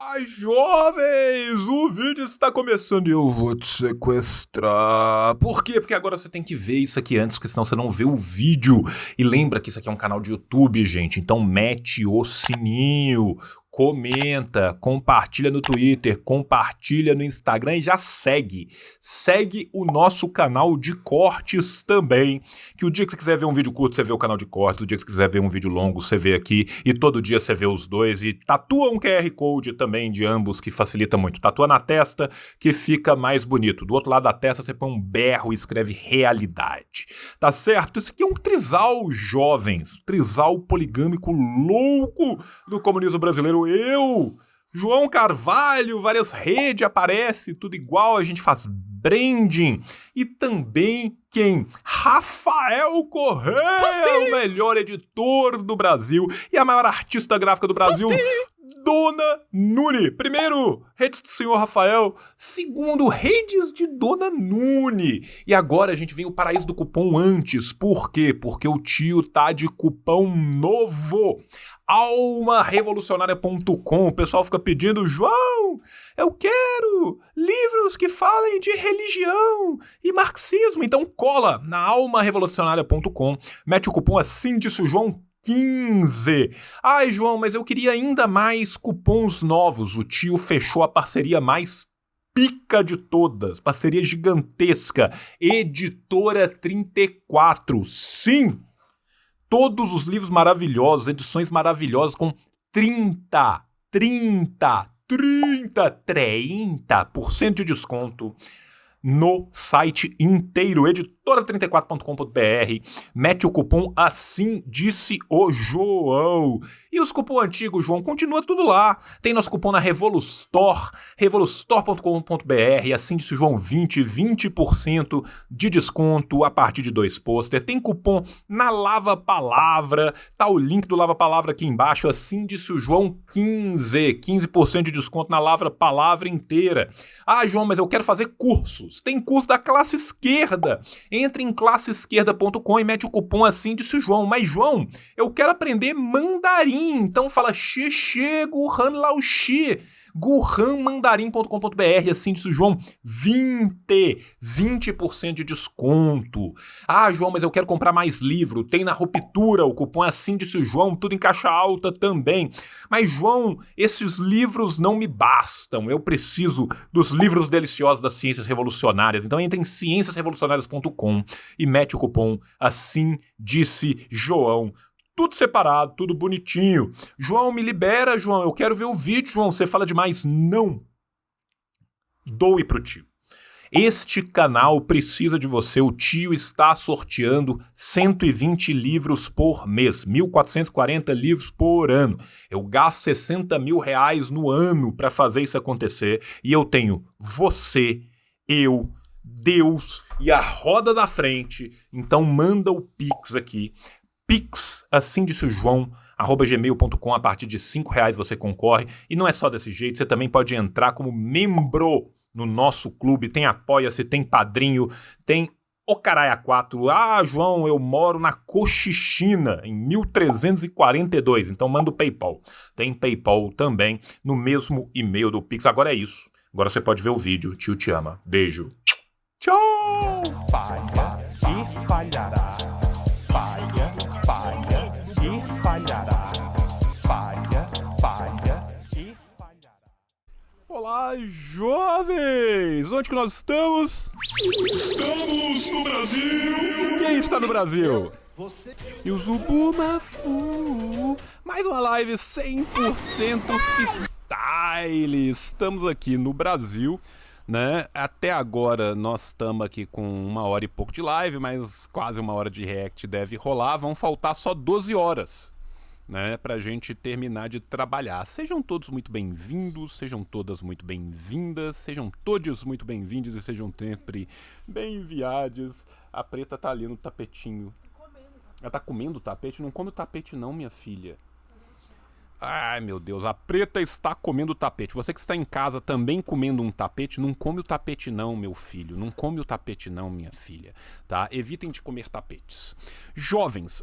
Ai, jovens, o vídeo está começando e eu vou te sequestrar. Por quê? Porque agora você tem que ver isso aqui antes, porque senão você não vê o vídeo. E lembra que isso aqui é um canal de YouTube, gente, então mete o sininho, comenta, compartilha no Twitter, compartilha no Instagram e já segue. Segue o nosso canal de cortes também, que o dia que você quiser ver um vídeo curto, você vê o canal de cortes, o dia que você quiser ver um vídeo longo, você vê aqui, e todo dia você vê os dois, e tatua um QR Code também de ambos, que facilita muito. Tatua na testa, que fica mais bonito. Do outro lado da testa, você põe um berro e escreve realidade. Tá certo? Esse aqui é um trisal, jovens. Trisal poligâmico louco do comunismo brasileiro. Eu, João Carvalho, várias redes aparece, tudo igual, a gente faz branding. E também quem? Rafael Correia, o melhor editor do Brasil e a maior artista gráfica do Brasil, Dona Nune. Primeiro, redes do senhor Rafael. Segundo, redes de Dona Nune. E agora a gente vem o paraíso do cupom antes. Por quê? Porque o tio tá de cupom novo. almarevolucionaria.com. O pessoal fica pedindo, João, eu quero livros que falem de religião e marxismo. Então cola na almarevolucionaria.com, mete o cupom assim disse o João 15. Ai, João, mas eu queria ainda mais cupons novos. O tio fechou a parceria mais pica de todas, parceria gigantesca, Editora 34. Sim! Todos os livros maravilhosos, edições maravilhosas com 30% de desconto no site inteiro, editora34.com.br, mete o cupom assim disse o João. E os cupom antigos, João, continua tudo lá. Tem nosso cupom na Revolustore, revolustore.com.br, assim disse o João 20% de desconto a partir de 2 pôster. Tem cupom na Lava Palavra, tá o link do Lava Palavra aqui embaixo, assim disse o João 15% de desconto na Lava Palavra inteira. Ah, João, mas eu quero fazer cursos. Tem curso da classe esquerda. Entre em classeesquerda.com e mete o cupom assim disse o João. Mas, João, eu quero aprender mandarim. Então fala xixi Guhan Lao Xi. Guhanmandarim.com.br, assim disse o João, 20% de desconto. Ah, João, mas eu quero comprar mais livro. Tem na Ruptura, o cupom é assim disse o João, tudo em caixa alta também. Mas, João, esses livros não me bastam. Eu preciso dos livros deliciosos das ciências revolucionárias. Então entre em cienciasrevolucionárias.com e mete o cupom assim disse João. Tudo separado, tudo bonitinho. João, me libera, João. Eu quero ver o vídeo, João. Você fala demais. Não. Doe pro tio. Este canal precisa de você. O tio está sorteando 120 livros por mês. 1.440 livros por ano. Eu gasto 60 mil reais no ano para fazer isso acontecer. E eu tenho você, eu, Deus e a roda da frente. Então manda o Pix aqui. Pix, assim disse o João, @gmail.com, a partir de R$5 você concorre. E não é só desse jeito, você também pode entrar como membro no nosso clube. Tem Apoia-se, tem Padrinho, tem o Caralho 4. Ah, João, eu moro na Cochichina, em 1342, então manda o PayPal. Tem PayPal também no mesmo e-mail do Pix. Agora é isso. Agora você pode ver o vídeo. Tio te ama. Beijo. Tchau! Falha e falhará. Falha, falha e falhará. Falha, falha e falhará. Olá, jovens! Onde que nós estamos? Estamos no Brasil! Quem está no Brasil? Você. E o Zubumafu! Mais uma live 100% freestyle! Estamos aqui no Brasil, né? Até agora nós estamos aqui com 1 hora e pouco de live, mas quase 1 hora de react deve rolar. Vão faltar só 12 horas, né, pra gente terminar de trabalhar. Sejam todos muito bem-vindos, sejam todas muito bem-vindas, sejam todos muito bem-vindos e sejam sempre bem-viados. A Preta tá ali no tapetinho. Ela tá comendo o tapete? Não come o tapete não, minha filha. Ai, meu Deus, a preta está comendo o tapete. Você que está em casa também comendo um tapete, não come o tapete não, meu filho. Não come o tapete não, minha filha. Tá? Evitem de comer tapetes. Jovens,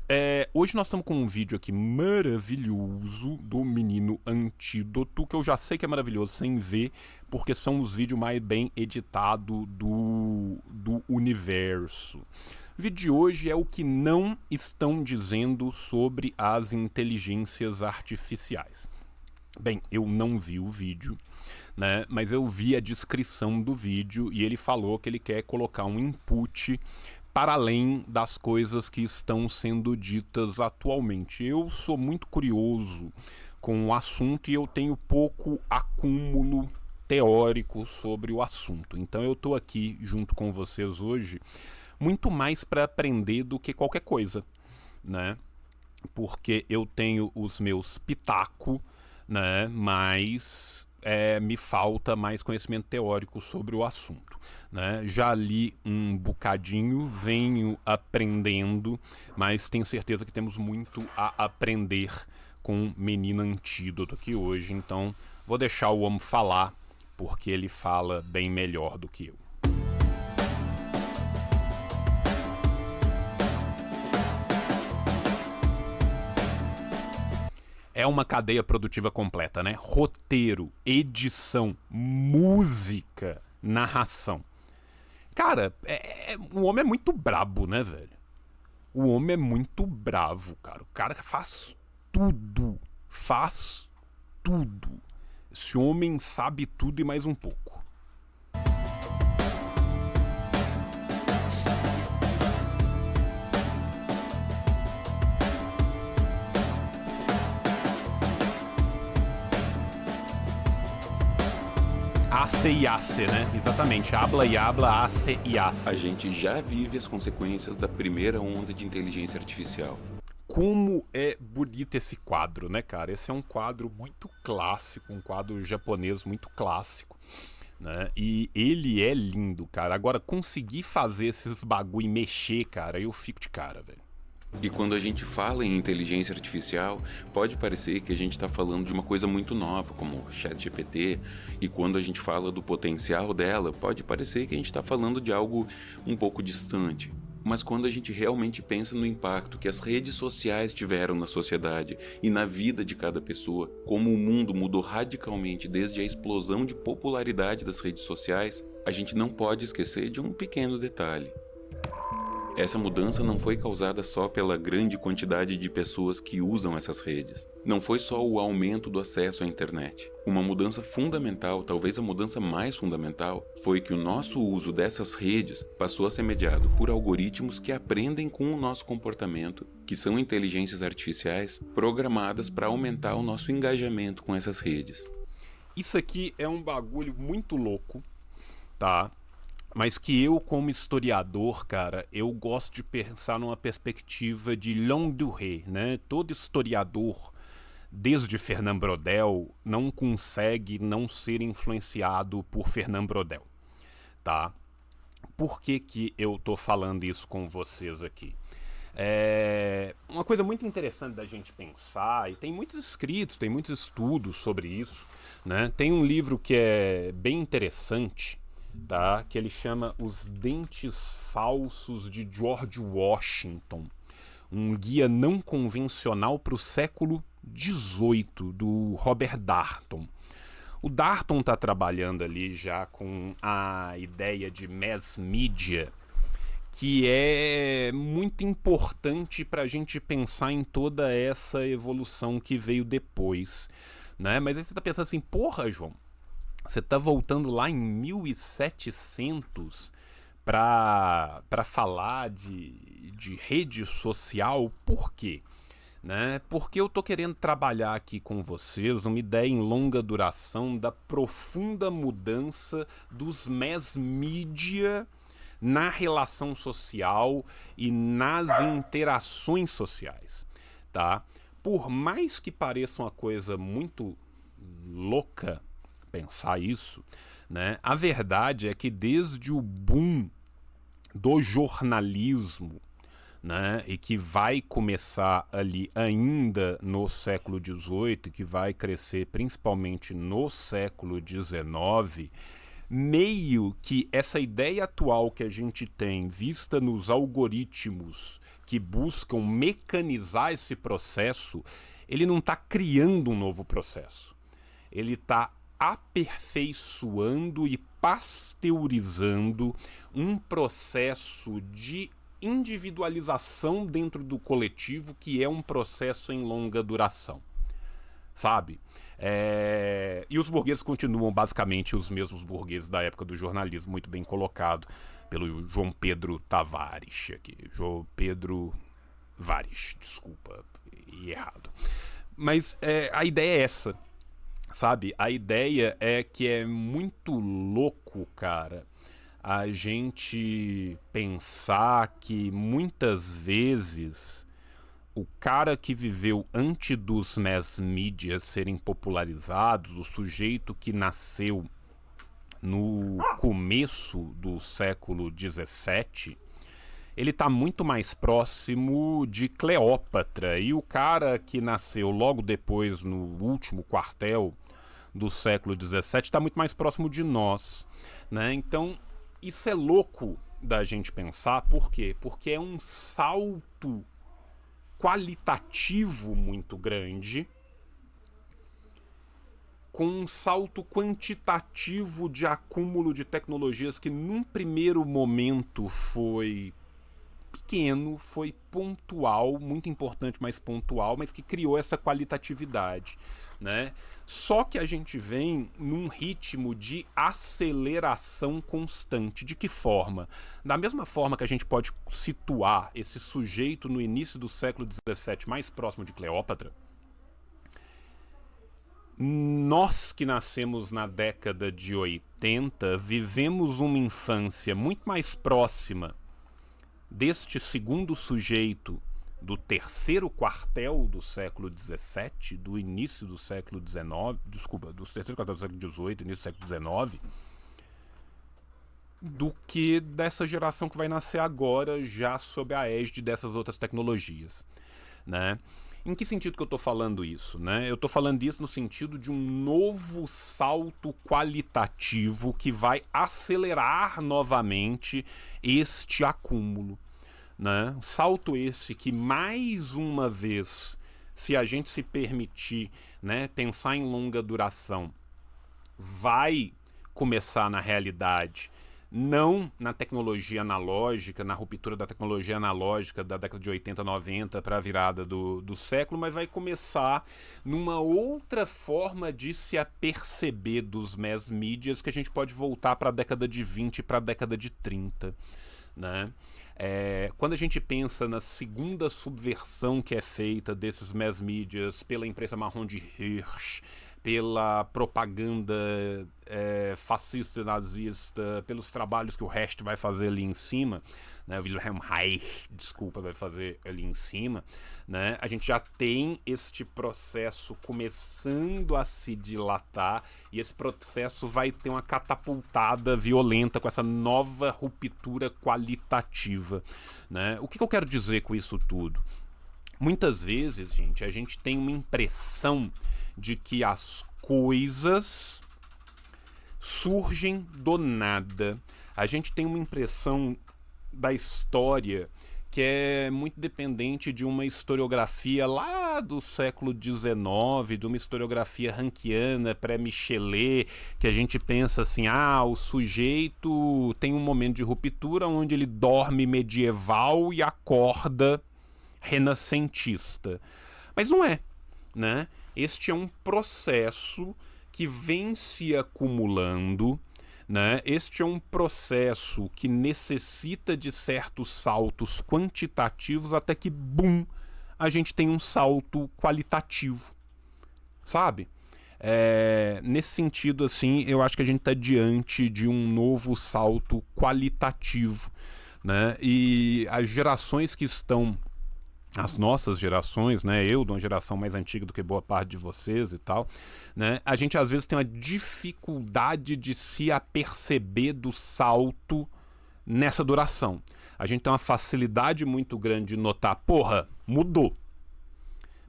hoje nós estamos com um vídeo aqui maravilhoso do menino Antídoto, que eu já sei que é maravilhoso sem ver, porque são os vídeos mais bem editados do universo. O vídeo de hoje é o que não estão dizendo sobre as inteligências artificiais. Bem, eu não vi o vídeo, né? Mas eu vi a descrição do vídeo e ele falou que ele quer colocar um input para além das coisas que estão sendo ditas atualmente. Eu sou muito curioso com o assunto e eu tenho pouco acúmulo teórico sobre o assunto. Então eu estou aqui junto com vocês hoje muito mais para aprender do que qualquer coisa, né? Porque eu tenho os meus pitaco, né? Mas me falta mais conhecimento teórico sobre o assunto, né? Já li um bocadinho, venho aprendendo, mas tenho certeza que temos muito a aprender com o menino Antídoto aqui hoje. Então vou deixar o homem falar, porque ele fala bem melhor do que eu. É uma cadeia produtiva completa, né? Roteiro, edição, música, narração. Cara, o homem é muito brabo, né, velho? O homem é muito bravo, cara. O cara faz tudo. Faz tudo. Esse homem sabe tudo e mais um pouco. Ace e ace, né? Exatamente. Habla e habla, ace e ace. A gente já vive as consequências da primeira onda de inteligência artificial. Como é bonito esse quadro, né, cara? Esse é um quadro muito clássico, um quadro japonês muito clássico, né? E ele é lindo, cara. Agora, conseguir fazer esses bagulho e mexer, cara, eu fico de cara, velho. E quando a gente fala em inteligência artificial, pode parecer que a gente está falando de uma coisa muito nova, como o ChatGPT, e quando a gente fala do potencial dela, pode parecer que a gente está falando de algo um pouco distante. Mas quando a gente realmente pensa no impacto que as redes sociais tiveram na sociedade e na vida de cada pessoa, como o mundo mudou radicalmente desde a explosão de popularidade das redes sociais, a gente não pode esquecer de um pequeno detalhe. Essa mudança não foi causada só pela grande quantidade de pessoas que usam essas redes. Não foi só o aumento do acesso à internet. Uma mudança fundamental, talvez a mudança mais fundamental, foi que o nosso uso dessas redes passou a ser mediado por algoritmos que aprendem com o nosso comportamento, que são inteligências artificiais programadas para aumentar o nosso engajamento com essas redes. Isso aqui é um bagulho muito louco, tá? Mas que eu, como historiador, cara, eu gosto de pensar numa perspectiva de longue durée, né? Todo historiador, desde Fernand Braudel, não consegue não ser influenciado por Fernand Braudel, tá? Por que que eu tô falando isso com vocês aqui? Uma coisa muito interessante da gente pensar, e tem muitos escritos, tem muitos estudos sobre isso, né? Tem um livro que é bem interessante, tá? Que ele chama Os Dentes Falsos de George Washington, um guia não convencional para o século XVIII, do Robert Darnton. O Darnton está trabalhando ali já com a ideia de mass media, que é muito importante para a gente pensar em toda essa evolução que veio depois, né? Mas aí você está pensando assim, porra, João, você está voltando lá em 1700 para falar de rede social. Por quê? Né? Porque eu estou querendo trabalhar aqui com vocês uma ideia em longa duração da profunda mudança dos mass media na relação social e nas interações sociais, tá? Por mais que pareça uma coisa muito louca pensar isso, né? A verdade é que desde o boom do jornalismo, né, e que vai começar ali ainda no século XVIII, que vai crescer principalmente no século XIX, meio que essa ideia atual que a gente tem, vista nos algoritmos que buscam mecanizar esse processo, ele não está criando um novo processo. Ele está aperfeiçoando e pasteurizando um processo de individualização dentro do coletivo, que é um processo em longa duração, sabe? E os burgueses continuam basicamente os mesmos burgueses da época do jornalismo, muito bem colocado pelo João Pedro Tavares aqui. João Pedro Vares, desculpa, errado. Mas a ideia é essa, sabe? A ideia é que é muito louco, cara, a gente pensar que muitas vezes o cara que viveu antes dos mass media serem popularizados, o sujeito que nasceu no começo do século XVII, ele está muito mais próximo de Cleópatra, e o cara que nasceu logo depois no último quartel do século XVII está muito mais próximo de nós, né? Então isso é louco da gente pensar. Por quê? Porque é um salto qualitativo muito grande com um salto quantitativo de acúmulo de tecnologias que num primeiro momento foi pequeno, foi pontual, muito importante, mas pontual, mas que criou essa qualitatividade, né? Só que a gente vem num ritmo de aceleração constante. De que forma? Da mesma forma que a gente pode situar esse sujeito no início do século XVII mais próximo de Cleópatra, nós que nascemos na década de 80 vivemos uma infância muito mais próxima deste segundo sujeito do terceiro quartel do século XVII, do início do século XIX, desculpa, do terceiro quartel do século XVIII, início do século XIX, do que dessa geração que vai nascer agora já sob a égide dessas outras tecnologias, né? Em que sentido que eu estou falando isso, né? Eu estou falando isso no sentido de um novo salto qualitativo que vai acelerar novamente este acúmulo, né? Salto esse que, mais uma vez, se a gente se permitir, né, pensar em longa duração, vai começar na realidade, não na tecnologia analógica, na ruptura da tecnologia analógica da década de 80, 90 para a virada do século, mas vai começar numa outra forma de se aperceber dos mass medias, que a gente pode voltar para a década de 20 para a década de 30, né? Quando a gente pensa na segunda subversão que é feita desses mass medias pela imprensa marrom de Hirsch, pela propaganda fascista e nazista, pelos trabalhos que o Recht vai fazer ali em cima, né, o Wilhelm Reich, desculpa, vai fazer ali em cima, né, a gente já tem este processo começando a se dilatar, e esse processo vai ter uma catapultada violenta com essa nova ruptura qualitativa, né? O que eu quero dizer com isso tudo? Muitas vezes, gente, a gente tem uma impressão de que as coisas surgem do nada. A gente tem uma impressão da história que é muito dependente de uma historiografia lá do século XIX, de uma historiografia rankiana, pré-Michelet, que a gente pensa assim, o sujeito tem um momento de ruptura onde ele dorme medieval e acorda renascentista. Mas não é, né? Este é um processo que vem se acumulando, né? Este é um processo que necessita de certos saltos quantitativos até que, bum, a gente tem um salto qualitativo, sabe? Nesse sentido, assim, eu acho que a gente está diante de um novo salto qualitativo, né? E as gerações que estão, as nossas gerações, né, eu de uma geração mais antiga do que boa parte de vocês e tal, né, a gente às vezes tem uma dificuldade de se aperceber do salto nessa duração. A gente tem uma facilidade muito grande de notar, porra, mudou.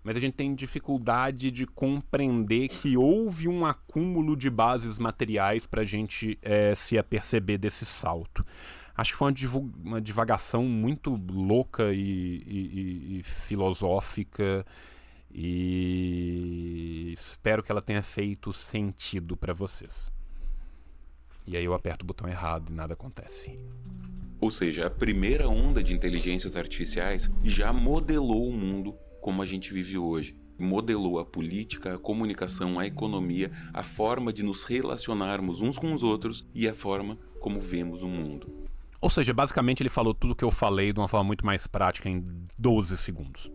Mas a gente tem dificuldade de compreender que houve um acúmulo de bases materiais para a gente se aperceber desse salto. Acho que foi uma divagação muito louca e filosófica, e espero que ela tenha feito sentido para vocês. E aí eu aperto o botão errado e nada acontece. Ou seja, a primeira onda de inteligências artificiais já modelou o mundo como a gente vive hoje. Modelou a política, a comunicação, a economia, a forma de nos relacionarmos uns com os outros e a forma como vemos o mundo. Ou seja, basicamente ele falou tudo o que eu falei de uma forma muito mais prática em 12 segundos.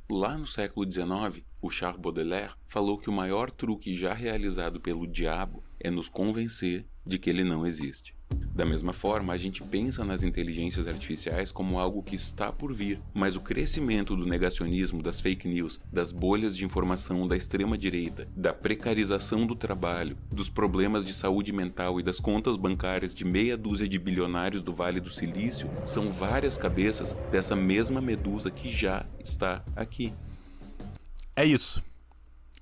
Lá no século XIX, o Charles Baudelaire falou que o maior truque já realizado pelo diabo é nos convencer de que ele não existe. Da mesma forma, a gente pensa nas inteligências artificiais como algo que está por vir, mas o crescimento do negacionismo, das fake news, das bolhas de informação da extrema-direita, da precarização do trabalho, dos problemas de saúde mental e das contas bancárias de meia dúzia de bilionários do Vale do Silício são várias cabeças dessa mesma medusa que já está aqui. É isso.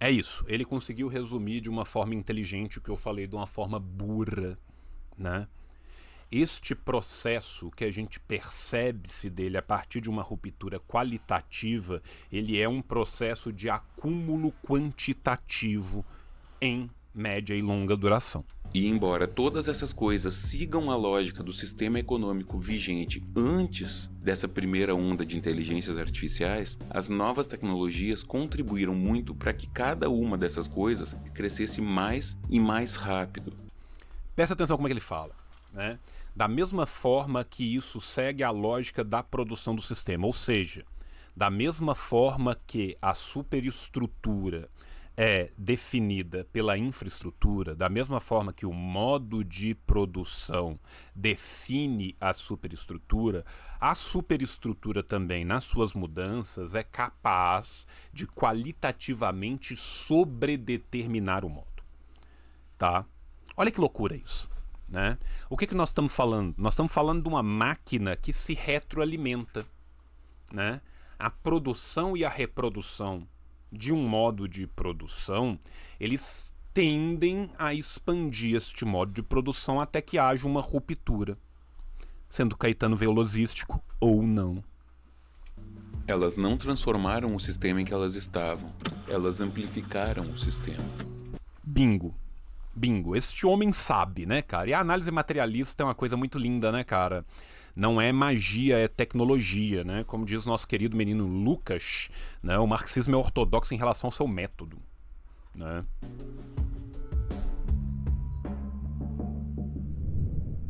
É isso. Ele conseguiu resumir de uma forma inteligente o que eu falei de uma forma burra, né? Este processo que a gente percebe-se dele a partir de uma ruptura qualitativa, ele é um processo de acúmulo quantitativo em média e longa duração. E embora todas essas coisas sigam a lógica do sistema econômico vigente antes dessa primeira onda de inteligências artificiais, as novas tecnologias contribuíram muito para que cada uma dessas coisas crescesse mais e mais rápido. Presta atenção como é que ele fala, né? Da mesma forma que isso segue a lógica da produção do sistema, ou seja, da mesma forma que a superestrutura é definida pela infraestrutura, da mesma forma que o modo de produção define a superestrutura também, nas suas mudanças, é capaz de qualitativamente sobredeterminar o modo. Tá? Olha que loucura isso, né? O que nós estamos falando? Nós estamos falando de uma máquina que se retroalimenta, né? A produção e a reprodução de um modo de produção, eles tendem a expandir este modo de produção até que haja uma ruptura, sendo Caetano velocístico ou não. Elas não transformaram o sistema em que elas estavam, elas amplificaram o sistema. Bingo. Bingo. Este homem sabe, né, cara? E a análise materialista é uma coisa muito linda, né, cara? Não é magia, é tecnologia, né? Como diz o nosso querido menino Lucas, né? O marxismo é ortodoxo em relação ao seu método, né?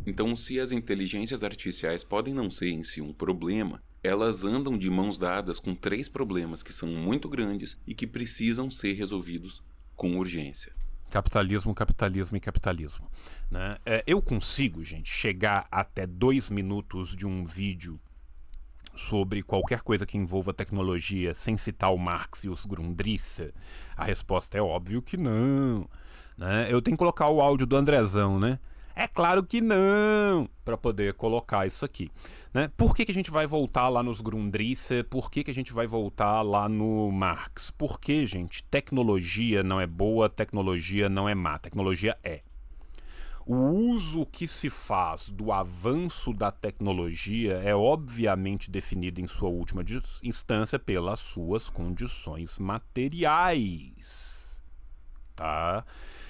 Então, se as inteligências artificiais podem não ser em si um problema, elas andam de mãos dadas com 3 problemas que são muito grandes e que precisam ser resolvidos com urgência. Capitalismo, capitalismo e capitalismo, né? Eu consigo, gente, chegar até 2 minutos de um vídeo sobre qualquer coisa que envolva tecnologia sem citar o Marx e os Grundrisse? A resposta é óbvio que não, né? Eu tenho que colocar o áudio do Andrezão, né? É claro que não, para poder colocar isso aqui, né? Por que a gente vai voltar lá nos Grundrisse? Por que a gente vai voltar lá no Marx? Porque, gente, tecnologia não é boa, tecnologia não é má, tecnologia é. O uso que se faz do avanço da tecnologia é obviamente definido em sua última instância pelas suas condições materiais, tá?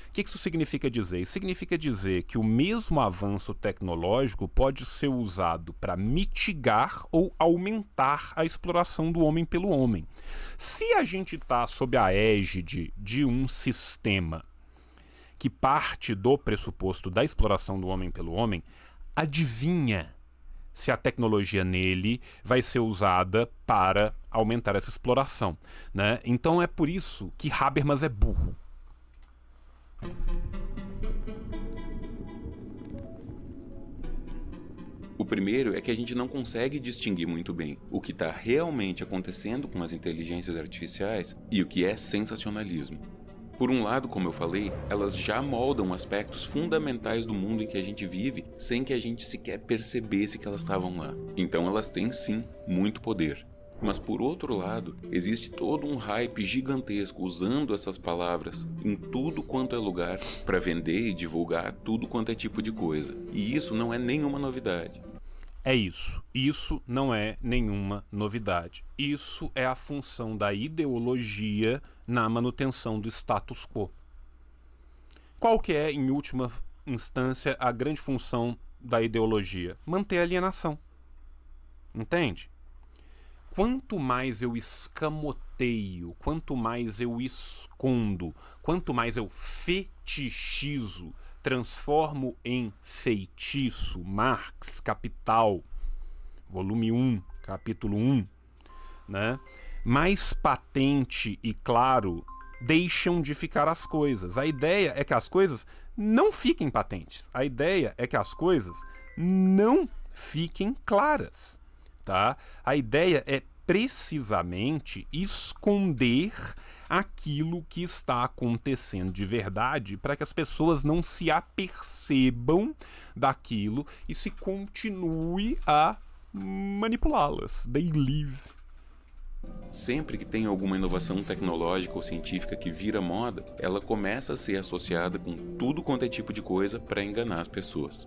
O que isso significa dizer? Isso significa dizer que o mesmo avanço tecnológico pode ser usado para mitigar ou aumentar a exploração do homem pelo homem. Se a gente está sob a égide de um sistema que parte do pressuposto da exploração do homem pelo homem, adivinha se a tecnologia nele vai ser usada para aumentar essa exploração, né? Então é por isso que Habermas é burro. O primeiro é que a gente não consegue distinguir muito bem o que está realmente acontecendo com as inteligências artificiais e o que é sensacionalismo. Por um lado, como eu falei, elas já moldam aspectos fundamentais do mundo em que a gente vive sem que a gente sequer percebesse que elas estavam lá. Então elas têm sim muito poder. Mas por outro lado, existe todo um hype gigantesco usando essas palavras em tudo quanto é lugar para vender e divulgar tudo quanto é tipo de coisa. E isso não é nenhuma novidade. É isso. Isso não é nenhuma novidade. Isso é a função da ideologia na manutenção do status quo. Qual que é, em última instância, a grande função da ideologia? Manter a alienação. Entende? Quanto mais eu escamoteio, quanto mais eu escondo, quanto mais eu fetichizo, transformo em feitiço, Marx, Capital, volume 1, capítulo 1, né? Mais patente e claro deixam de ficar as coisas. A ideia é que as coisas não fiquem patentes. A ideia é que as coisas não fiquem claras. Tá? A ideia é precisamente esconder aquilo que está acontecendo de verdade para que as pessoas não se apercebam daquilo e se continue a manipulá-las. They live. Sempre que tem alguma inovação tecnológica ou científica que vira moda, ela começa a ser associada com tudo quanto é tipo de coisa para enganar as pessoas.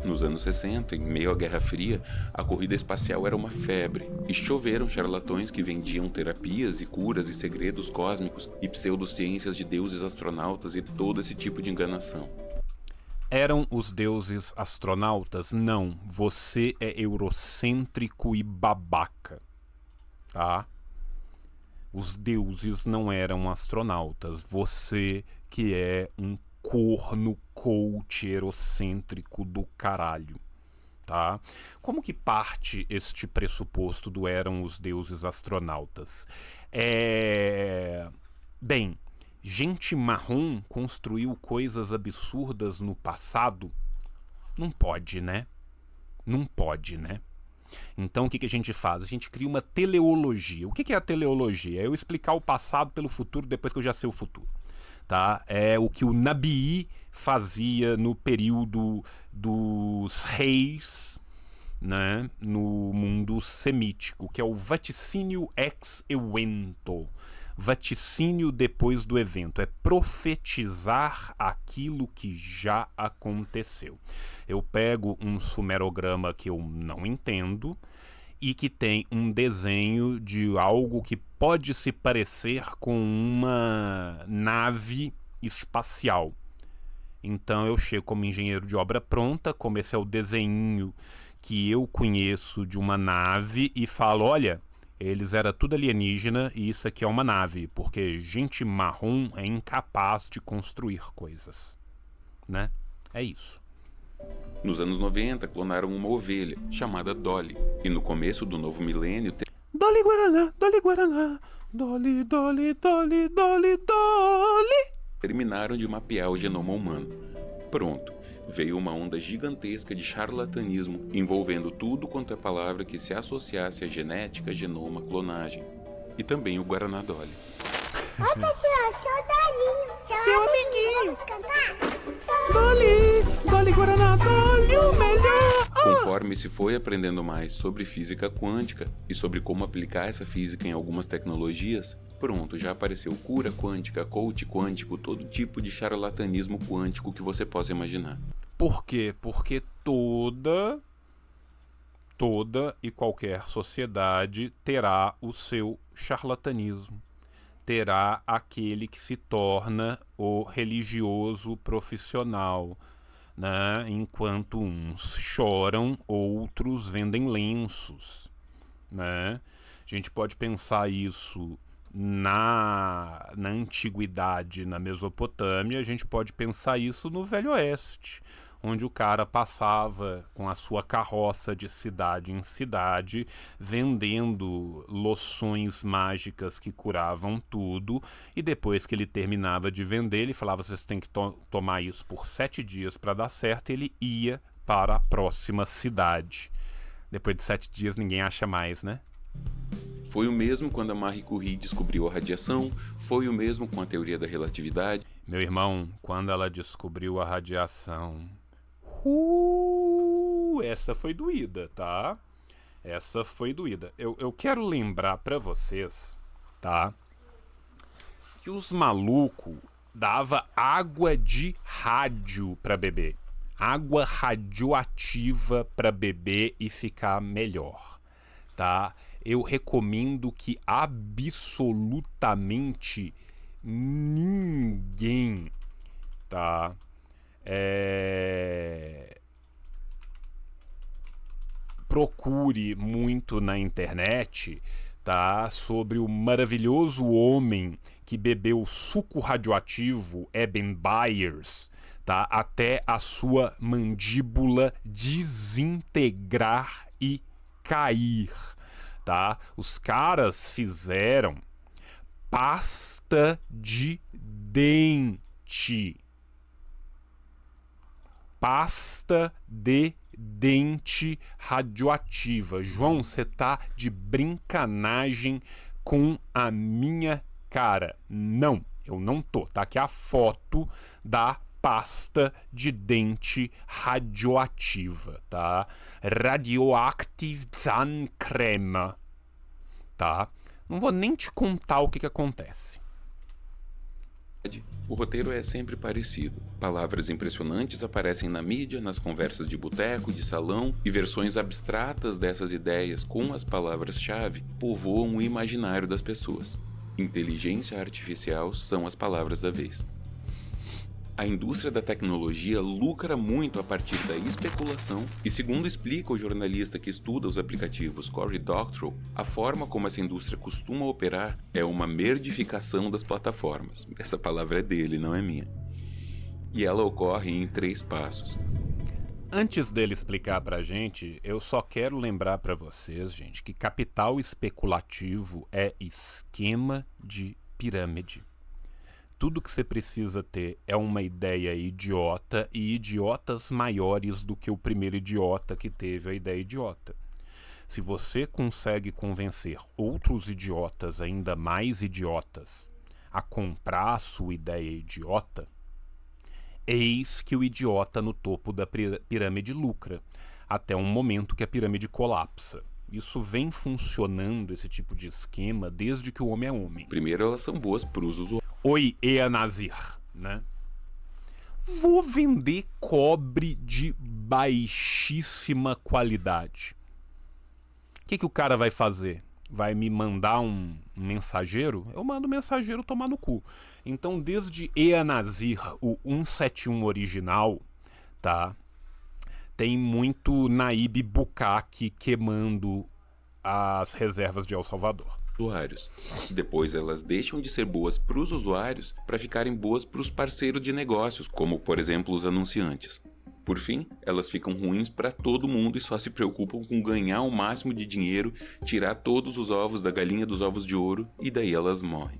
Nos anos 60, em meio à Guerra Fria, a corrida espacial era uma febre, e choveram charlatões que vendiam terapias e curas e segredos cósmicos e pseudociências de deuses astronautas e todo esse tipo de enganação. Eram os deuses astronautas? Não. Você é eurocêntrico e babaca. Tá? Os deuses não eram astronautas. Você que é um corno coach eurocêntrico do caralho, tá? Como que parte este pressuposto do eram os deuses astronautas? Bem, gente marrom construiu coisas absurdas no passado? Não pode, né? Não pode, né? Então o que a gente faz? A gente cria uma teleologia. O que é a teleologia? É eu explicar o passado pelo futuro depois que eu já sei o futuro. Tá? É o que o Nabii fazia no período dos reis, né? No mundo semítico, que é o vaticínio ex evento. Vaticínio depois do evento. É profetizar aquilo que já aconteceu. Eu pego um sumerograma que eu não entendo e que tem um desenho de algo que pode se parecer com uma nave espacial. Então eu chego como engenheiro de obra pronta, como esse é o desenho que eu conheço de uma nave e falo, olha, eles eram tudo alienígena e isso aqui é uma nave, porque gente marrom é incapaz de construir coisas, né? É isso. Nos anos 90, clonaram uma ovelha, chamada Dolly, e no começo do novo milênio... Dolly Guaraná, Dolly Guaraná, Dolly, Dolly, Dolly, Dolly, Dolly... terminaram de mapear o genoma humano. Pronto, veio uma onda gigantesca de charlatanismo envolvendo tudo quanto é palavra que se associasse a genética, genoma, clonagem. E também o Guaraná Dolly. Oi, pessoal, sou o Dolinho. Seu amiguinho. Vamos cantar? Dolly, Dolly Guaraná, Dolly, o melhor! Conforme se foi aprendendo mais sobre física quântica e sobre como aplicar essa física em algumas tecnologias, pronto, já apareceu cura quântica, coach quântico, todo tipo de charlatanismo quântico que você possa imaginar. Por quê? Porque toda e qualquer sociedade terá o seu charlatanismo. Terá aquele que se torna o religioso profissional, né? Enquanto uns choram, outros vendem lenços, né? A gente pode pensar isso na antiguidade, na Mesopotâmia, a gente pode pensar isso no Velho Oeste, onde o cara passava com a sua carroça de cidade em cidade, vendendo loções mágicas que curavam tudo, e depois que ele terminava de vender, ele falava, vocês têm que tomar isso por 7 dias para dar certo, e ele ia para a próxima cidade. Depois de 7 dias ninguém acha mais, né? Foi o mesmo quando a Marie Curie descobriu a radiação, foi o mesmo com a teoria da relatividade. Meu irmão, quando ela descobriu a radiação... essa foi doída, tá? Essa foi doída. Eu quero lembrar pra vocês, tá? Que os malucos dava água de rádio pra beber. Água radioativa pra beber e ficar melhor, tá? Eu recomendo que absolutamente ninguém, tá? Procure muito na internet, tá? Sobre o maravilhoso homem que bebeu suco radioativo Eben Byers, tá? Até a sua mandíbula desintegrar e cair, tá? Os caras fizeram pasta de dente. Pasta de dente radioativa. João, você tá de brincanagem com a minha cara. Não, eu não tô. Tá aqui a foto da pasta de dente radioativa, tá? Radioactive Zahncreme, tá? Não vou nem te contar o que acontece. O roteiro é sempre parecido. Palavras impressionantes aparecem na mídia, nas conversas de boteco, de salão, e versões abstratas dessas ideias com as palavras-chave povoam o imaginário das pessoas. Inteligência artificial são as palavras da vez. A indústria da tecnologia lucra muito a partir da especulação e, segundo explica o jornalista que estuda os aplicativos Cory Doctorow, a forma como essa indústria costuma operar é uma merdificação das plataformas. Essa palavra é dele, não é minha. E ela ocorre em 3 passos. Antes dele explicar pra gente, eu só quero lembrar pra vocês, gente, que capital especulativo é esquema de pirâmide. Tudo que você precisa ter é uma ideia idiota e idiotas maiores do que o primeiro idiota que teve a ideia idiota. Se você consegue convencer outros idiotas ainda mais idiotas a comprar a sua ideia idiota, eis que o idiota no topo da pirâmide lucra, até um momento que a pirâmide colapsa. Isso vem funcionando, esse tipo de esquema, desde que o homem é homem. Primeiro, elas são boas para os usuários. Oi, Ea Nazir, né? Vou vender cobre de baixíssima qualidade. O que o cara vai fazer? Vai me mandar um mensageiro? Eu mando o mensageiro tomar no cu. Então, desde Ea Nazir, o 171 original, tá? Tem muito Naíbe Bukaki queimando as reservas de El Salvador. Usuários. Depois elas deixam de ser boas para os usuários para ficarem boas para os parceiros de negócios, como por exemplo os anunciantes. Por fim, elas ficam ruins para todo mundo e só se preocupam com ganhar o máximo de dinheiro, tirar todos os ovos da galinha dos ovos de ouro e daí elas morrem.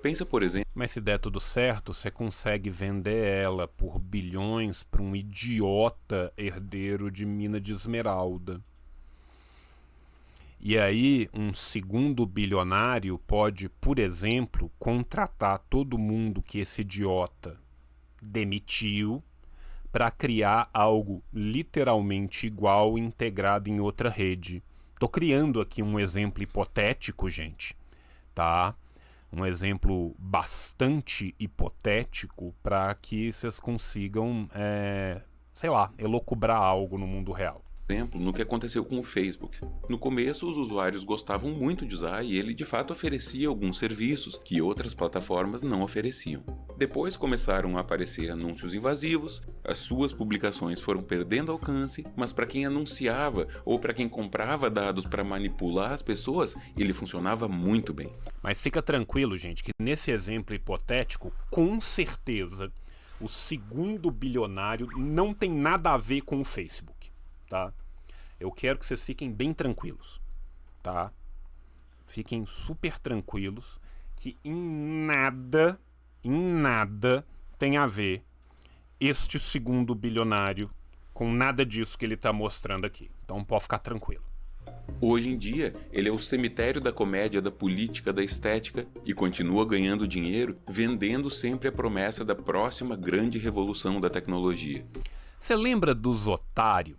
Pensa, por exemplo... Mas se der tudo certo, você consegue vender ela por bilhões para um idiota herdeiro de mina de esmeralda. E aí, um segundo bilionário pode, por exemplo, contratar todo mundo que esse idiota demitiu para criar algo literalmente igual integrado em outra rede. Tô criando aqui um exemplo hipotético, gente, tá? Um exemplo bastante hipotético para que vocês consigam, sei lá, elocubrar algo no mundo real. Exemplo no que aconteceu com o Facebook. No começo, os usuários gostavam muito de usar e ele de fato oferecia alguns serviços que outras plataformas não ofereciam. Depois começaram a aparecer anúncios invasivos, as suas publicações foram perdendo alcance, mas para quem anunciava ou para quem comprava dados para manipular as pessoas, ele funcionava muito bem. Mas fica tranquilo, gente, que nesse exemplo hipotético, com certeza, o segundo bilionário não tem nada a ver com o Facebook. Tá? Eu quero que vocês fiquem bem tranquilos, tá? Fiquem super tranquilos que em nada tem a ver este segundo bilionário com nada disso que ele tá mostrando aqui. Então pode ficar tranquilo. Hoje em dia, ele é o cemitério da comédia, da política, da estética e continua ganhando dinheiro, vendendo sempre a promessa da próxima grande revolução da tecnologia. Você lembra dos otários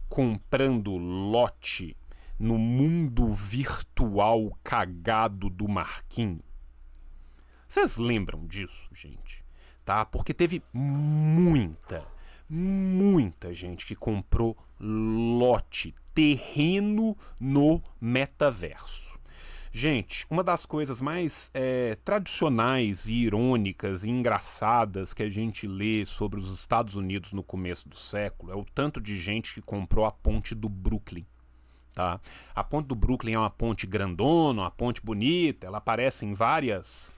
comprando lote no mundo virtual cagado do Marquinhos? Vocês lembram disso, gente? Tá? Porque teve muita gente que comprou lote, terreno no metaverso. Gente, uma das coisas mais tradicionais e irônicas e engraçadas que a gente lê sobre os Estados Unidos no começo do século é o tanto de gente que comprou a ponte do Brooklyn. Tá? A ponte do Brooklyn é uma ponte grandona, uma ponte bonita, ela aparece em várias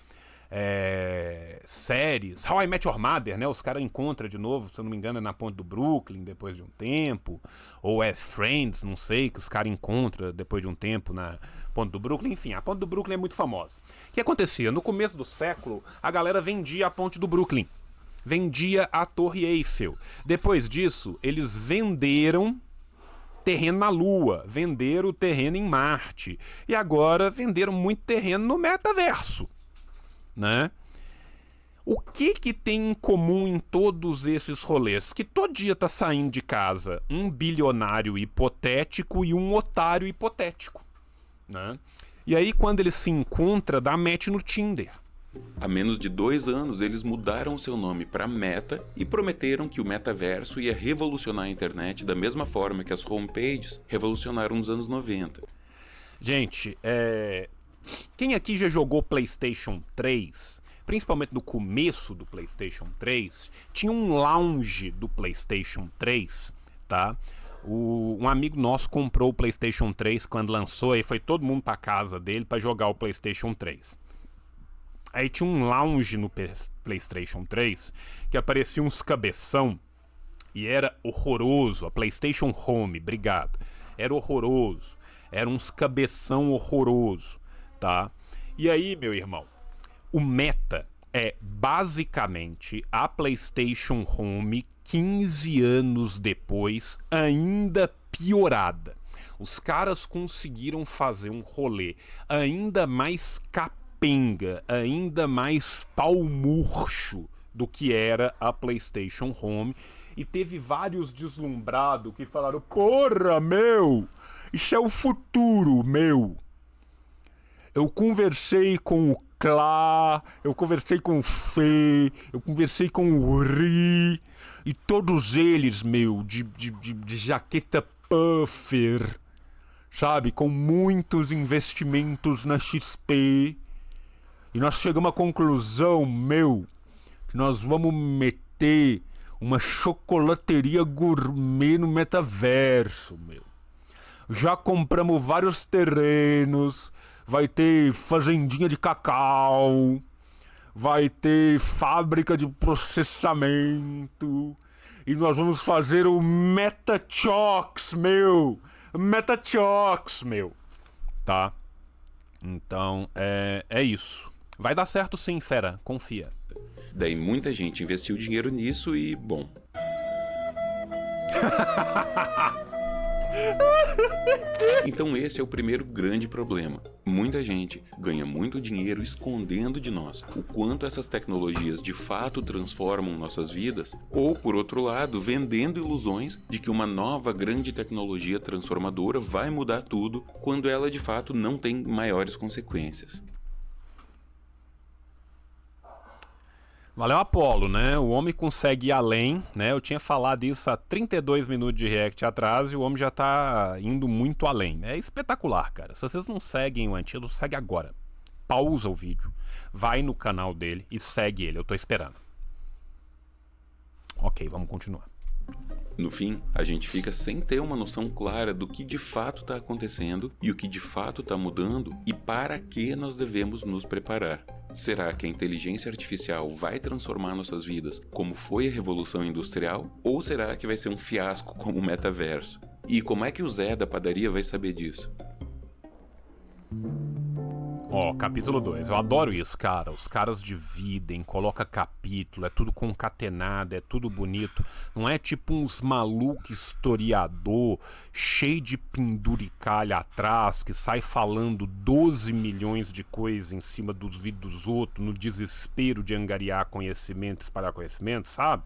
séries. How I Met Your Mother, né? Os caras encontram de novo, se eu não me engano, é na ponte do Brooklyn depois de um tempo, ou é Friends, não sei, que os caras encontram depois de um tempo na ponte do Brooklyn. Enfim, a ponte do Brooklyn é muito famosa. O que acontecia? No começo do século, a galera vendia a ponte do Brooklyn, vendia a Torre Eiffel. Depois disso, eles venderam terreno na Lua, venderam o terreno em Marte, e agora venderam muito terreno no metaverso, né? O que tem em comum em todos esses rolês? Que todo dia tá saindo de casa um bilionário hipotético e um otário hipotético, né? E aí quando ele se encontra, dá match no Tinder. Há menos de 2 anos, eles mudaram seu nome para Meta e prometeram que o metaverso ia revolucionar a internet da mesma forma que as homepages revolucionaram nos anos 90. Gente, quem aqui já jogou PlayStation 3, principalmente no começo do PlayStation 3, tinha um lounge do PlayStation 3, tá? Um amigo nosso comprou o PlayStation 3 quando lançou, e foi todo mundo pra casa dele pra jogar o PlayStation 3. Aí tinha um lounge no PlayStation 3 que aparecia uns cabeção e era horroroso. A PlayStation Home, obrigado. Era horroroso. Era uns cabeção horroroso, tá? E aí, meu irmão, o meta é basicamente a PlayStation Home 15 anos depois, ainda piorada. Os caras conseguiram fazer um rolê ainda mais capenga, ainda mais pau murcho do que era a PlayStation Home, e teve vários deslumbrados que falaram: porra, meu, isso é o futuro, meu. Eu conversei com o Clá, eu conversei com o Fê, eu conversei com o Ri, e todos eles, meu, de jaqueta puffer, sabe, com muitos investimentos na XP. E nós chegamos à conclusão, meu, que nós vamos meter uma chocolateria gourmet no metaverso, meu. Já compramos vários terrenos, vai ter fazendinha de cacau, vai ter fábrica de processamento, e nós vamos fazer o MetaChox, meu. MetaChox, meu. Tá? Então, é isso. Vai dar certo sim, fera, confia. Daí muita gente investiu dinheiro nisso e, bom... Então esse é o primeiro grande problema. Muita gente ganha muito dinheiro escondendo de nós o quanto essas tecnologias de fato transformam nossas vidas, ou, por outro lado, vendendo ilusões de que uma nova grande tecnologia transformadora vai mudar tudo, quando ela de fato não tem maiores consequências. Valeu, Apolo, né? O homem consegue ir além, né? Eu tinha falado isso há 32 minutos de react atrás e o homem já tá indo muito além. É espetacular, cara. Se vocês não seguem o Antídoto, segue agora. Pausa o vídeo, vai no canal dele e segue ele. Eu tô esperando. Ok, vamos continuar. No fim, a gente fica sem ter uma noção clara do que de fato está acontecendo e o que de fato está mudando e para que nós devemos nos preparar. Será que a inteligência artificial vai transformar nossas vidas como foi a Revolução Industrial? Ou será que vai ser um fiasco como o metaverso? E como é que o Zé da padaria vai saber disso? Ó, capítulo 2. Eu adoro isso, cara. Os caras dividem, coloca capítulo, é tudo concatenado, é tudo bonito. Não é tipo uns malucos historiador, cheio de penduricalha atrás, que sai falando 12 milhões de coisas em cima dos vídeos dos outros, no desespero de angariar conhecimento, espalhar conhecimento, sabe?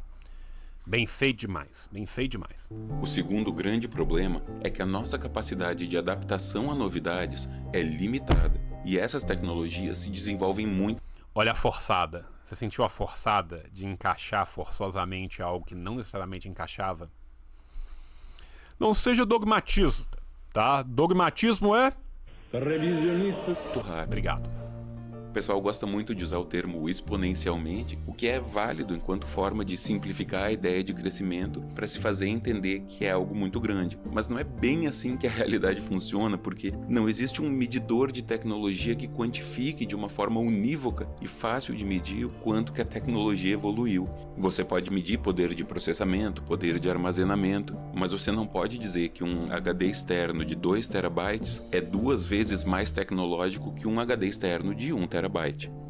Bem feito demais, bem feito demais. O segundo grande problema é que a nossa capacidade de adaptação a novidades é limitada e essas tecnologias se desenvolvem muito. Olha a forçada. Você sentiu a forçada de encaixar forçosamente algo que não necessariamente encaixava? Não seja dogmatista, tá? Dogmatismo é... Muito rápido. Obrigado. O pessoal gosta muito de usar o termo exponencialmente, o que é válido enquanto forma de simplificar a ideia de crescimento para se fazer entender que é algo muito grande. Mas não é bem assim que a realidade funciona, porque não existe um medidor de tecnologia que quantifique de uma forma unívoca e fácil de medir o quanto que a tecnologia evoluiu. Você pode medir poder de processamento, poder de armazenamento, mas você não pode dizer que um HD externo de 2 terabytes é 2 vezes mais tecnológico que um HD externo de 1 terabyte.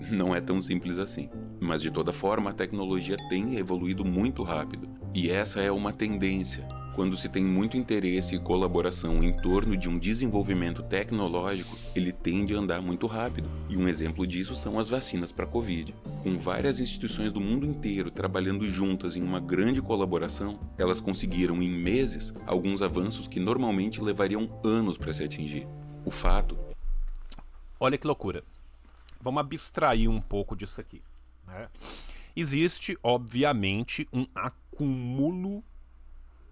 Não é tão simples assim. Mas de toda forma, a tecnologia tem evoluído muito rápido. E essa é uma tendência. Quando se tem muito interesse e colaboração em torno de um desenvolvimento tecnológico, ele tende a andar muito rápido. E um exemplo disso são as vacinas para a Covid. Com várias instituições do mundo inteiro trabalhando juntas em uma grande colaboração, elas conseguiram em meses alguns avanços que normalmente levariam anos para se atingir. O fato... Olha que loucura. Vamos abstrair um pouco disso aqui, né? Existe, obviamente, um acúmulo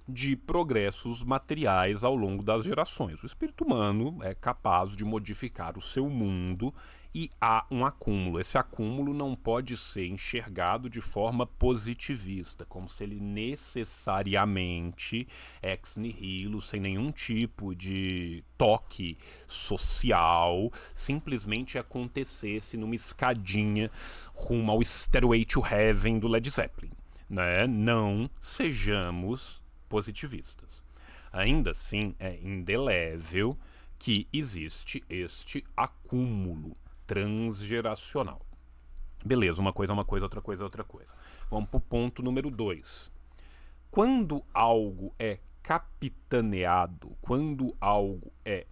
de progressos materiais ao longo das gerações. O espírito humano é capaz de modificar o seu mundo e há um acúmulo. Esse acúmulo não pode ser enxergado de forma positivista, como se ele necessariamente, ex nihilo, sem nenhum tipo de toque social, simplesmente acontecesse numa escadinha rumo ao Stairway to Heaven do Led Zeppelin, né? Não sejamos positivistas. Ainda assim, é indelével que existe este acúmulo transgeracional. Beleza, uma coisa é uma coisa, outra coisa é outra coisa. Vamos para o ponto número 2. Quando algo é capitaneado, quando algo é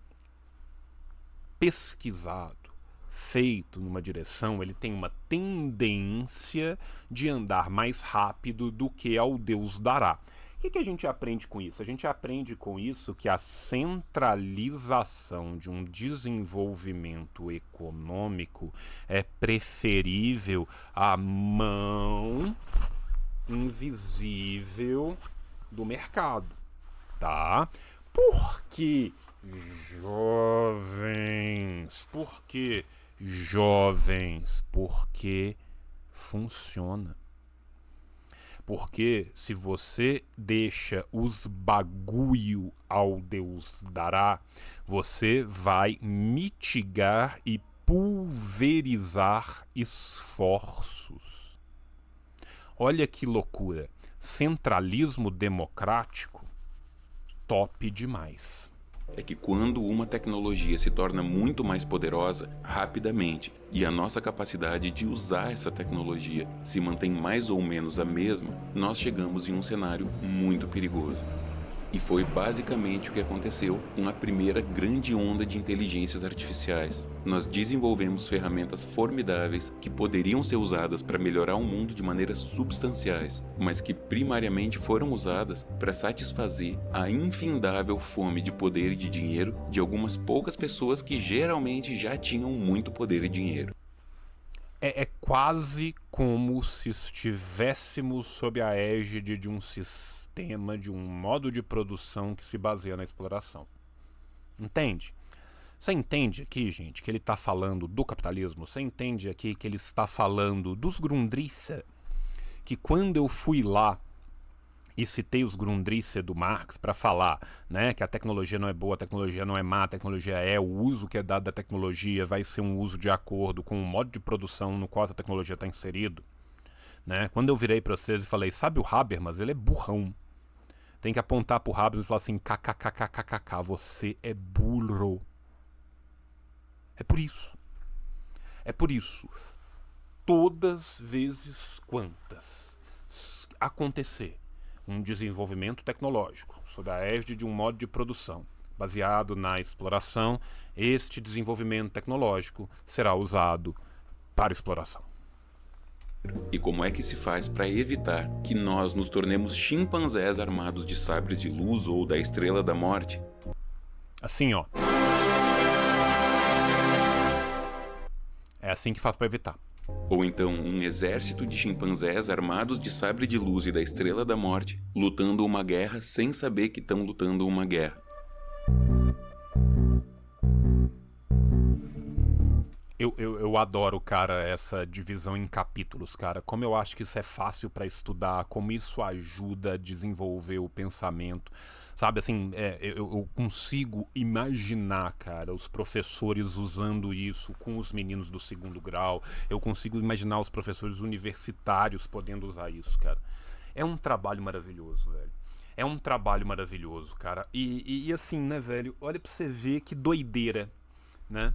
pesquisado, feito numa direção, ele tem uma tendência de andar mais rápido do que ao Deus dará. O que a gente aprende com isso? A gente aprende com isso que a centralização de um desenvolvimento econômico é preferível à mão invisível do mercado, tá? Por que jovens? Por que jovens? Porque funciona. Porque se você deixa os bagulho ao Deus dará, você vai mitigar e pulverizar esforços. Olha que loucura. Centralismo democrático, top demais. É que quando uma tecnologia se torna muito mais poderosa, rapidamente, e a nossa capacidade de usar essa tecnologia se mantém mais ou menos a mesma, nós chegamos em um cenário muito perigoso. E foi basicamente o que aconteceu com a primeira grande onda de inteligências artificiais. Nós desenvolvemos ferramentas formidáveis que poderiam ser usadas para melhorar o mundo de maneiras substanciais, mas que primariamente foram usadas para satisfazer a infindável fome de poder e de dinheiro de algumas poucas pessoas que geralmente já tinham muito poder e dinheiro. É quase como se estivéssemos sob a égide de um sistema, de um modo de produção que se baseia na exploração. Entende? Você entende aqui, gente, que ele está falando do capitalismo? Você entende aqui que ele está falando dos Grundrisse? Que quando eu fui lá e citei os Grundrisse do Marx para falar, né, que a tecnologia não é boa, a tecnologia não é má, a tecnologia é, o uso que é dado da tecnologia vai ser um uso de acordo com o modo de produção no qual essa tecnologia está inserido, né? Quando eu virei para vocês e falei, sabe o Habermas, ele é burrão. Tem que apontar pro Habermas e falar assim, kkkkkk, você é burro. É por isso. É por isso, todas vezes quantas acontecer um desenvolvimento tecnológico sob a égide de um modo de produção baseado na exploração, este desenvolvimento tecnológico será usado para exploração. E como é que se faz para evitar que nós nos tornemos chimpanzés armados de sabres de luz ou da estrela da morte? Assim, ó. É assim que faz para evitar. Ou então um exército de chimpanzés armados de sabre de luz e da estrela da morte, lutando uma guerra sem saber que estão lutando uma guerra. Eu adoro, cara, essa divisão em capítulos, cara. Como eu acho que isso é fácil para estudar, como isso ajuda a desenvolver o pensamento. Sabe, assim, eu consigo imaginar, cara, os professores usando isso com os meninos do 2º grau. Eu consigo imaginar os professores universitários podendo usar isso, cara. É um trabalho maravilhoso, velho. É um trabalho maravilhoso, cara. E assim, né, velho? Olha pra você ver que doideira, né?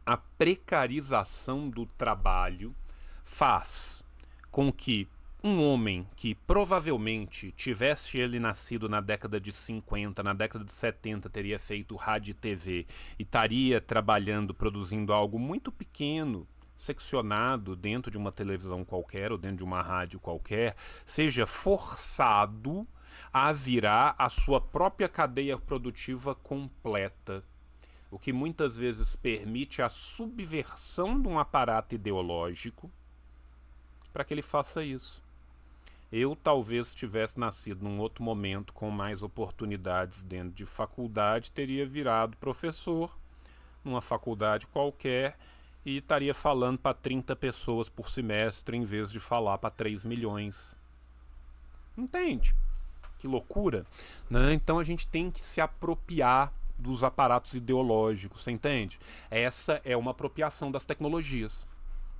A precarização do trabalho faz com que um homem que provavelmente tivesse ele nascido na década de 50, na década de 70, teria feito rádio e TV e estaria trabalhando, produzindo algo muito pequeno, seccionado dentro de uma televisão qualquer ou dentro de uma rádio qualquer, seja forçado a virar a sua própria cadeia produtiva completa. O que muitas vezes permite a subversão de um aparato ideológico para que ele faça isso. Eu talvez tivesse nascido num outro momento com mais oportunidades dentro de faculdade, teria virado professor numa faculdade qualquer e estaria falando para 30 pessoas por semestre em vez de falar para 3 milhões. Entende? Que loucura, né? Então a gente tem que se apropriar dos aparatos ideológicos, você entende? Essa é uma apropriação das tecnologias.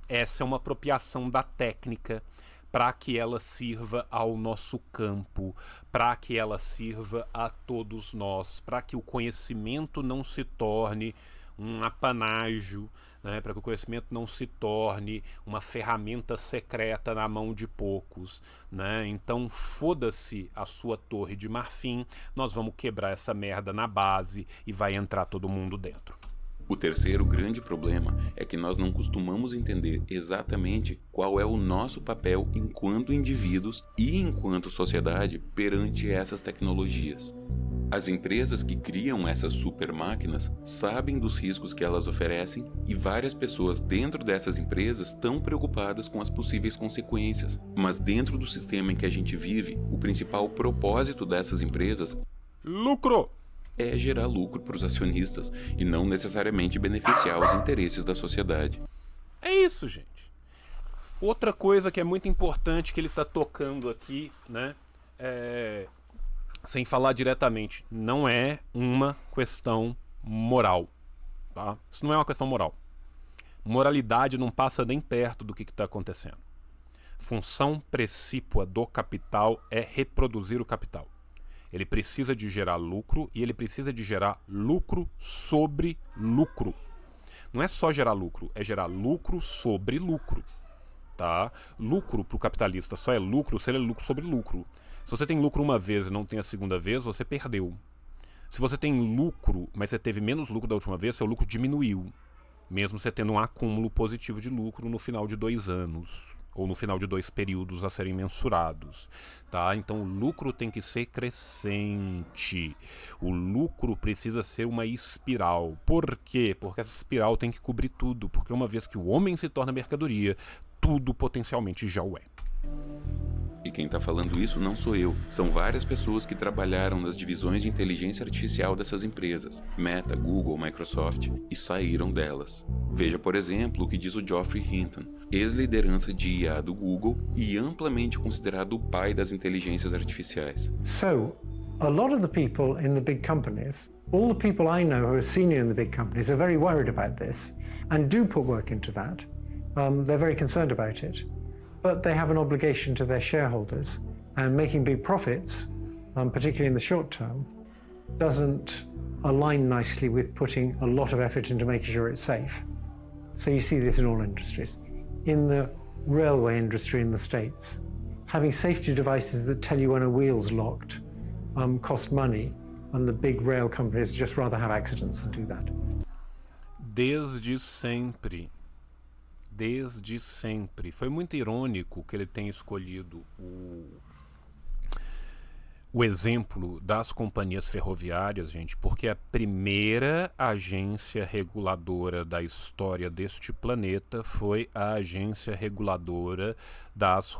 Essa é uma apropriação da técnica para que ela sirva ao nosso campo, para que ela sirva a todos nós, para que o conhecimento não se torne um apanágio, né, para que o conhecimento não se torne uma ferramenta secreta na mão de poucos, né? Então foda-se a sua torre de marfim, nós vamos quebrar essa merda na base e vai entrar todo mundo dentro. O terceiro grande problema é que nós não costumamos entender exatamente qual é o nosso papel enquanto indivíduos e enquanto sociedade perante essas tecnologias. As empresas que criam essas super máquinas sabem dos riscos que elas oferecem e várias pessoas dentro dessas empresas estão preocupadas com as possíveis consequências. Mas dentro do sistema em que a gente vive, o principal propósito dessas empresas Lucro! É gerar lucro para os acionistas e não necessariamente beneficiar os interesses da sociedade. É isso, gente. Outra coisa que é muito importante que ele está tocando aqui, né, sem falar diretamente, não é uma questão moral, tá? Isso não é uma questão moral. Moralidade não passa nem perto do que está acontecendo. Função precípua do capital é reproduzir o capital. Ele precisa de gerar lucro e ele precisa de gerar lucro sobre lucro. Não é só gerar lucro, é gerar lucro sobre lucro. Tá? Lucro para o capitalista só é lucro se ele é lucro sobre lucro. Se você tem lucro uma vez e não tem a segunda vez, você perdeu. Se você tem lucro, mas você teve menos lucro da última vez, seu lucro diminuiu. Mesmo você tendo um acúmulo positivo de lucro no final de 2 anos. Ou no final de 2 períodos a serem mensurados, tá? Então o lucro tem que ser crescente. O lucro precisa ser uma espiral. Por quê? Porque essa espiral tem que cobrir tudo. Porque uma vez que o homem se torna mercadoria, tudo potencialmente já o é. E quem está falando isso não sou eu. São várias pessoas que trabalharam nas divisões de inteligência artificial dessas empresas, Meta, Google, Microsoft, e saíram delas. Veja, por exemplo, o que diz o Geoffrey Hinton, ex-liderança de IA do Google e amplamente considerado o pai das inteligências artificiais. So, a lot of the people in the big companies, all the people I know who are senior in the big companies are very worried about this and do put work into that. They're very concerned about it. But they have an obligation to their shareholders, and making big profits, particularly in the short term, doesn't align nicely with putting a lot of effort into making sure it's safe. So you see this in all industries. In the railway industry in the States, having safety devices that tell you when a wheel's locked cost money, and the big rail companies just rather have accidents than do that. Desde sempre. Desde sempre. Foi muito irônico que ele tenha escolhido o exemplo das companhias ferroviárias, gente, porque a primeira agência reguladora da história deste planeta foi a agência reguladora das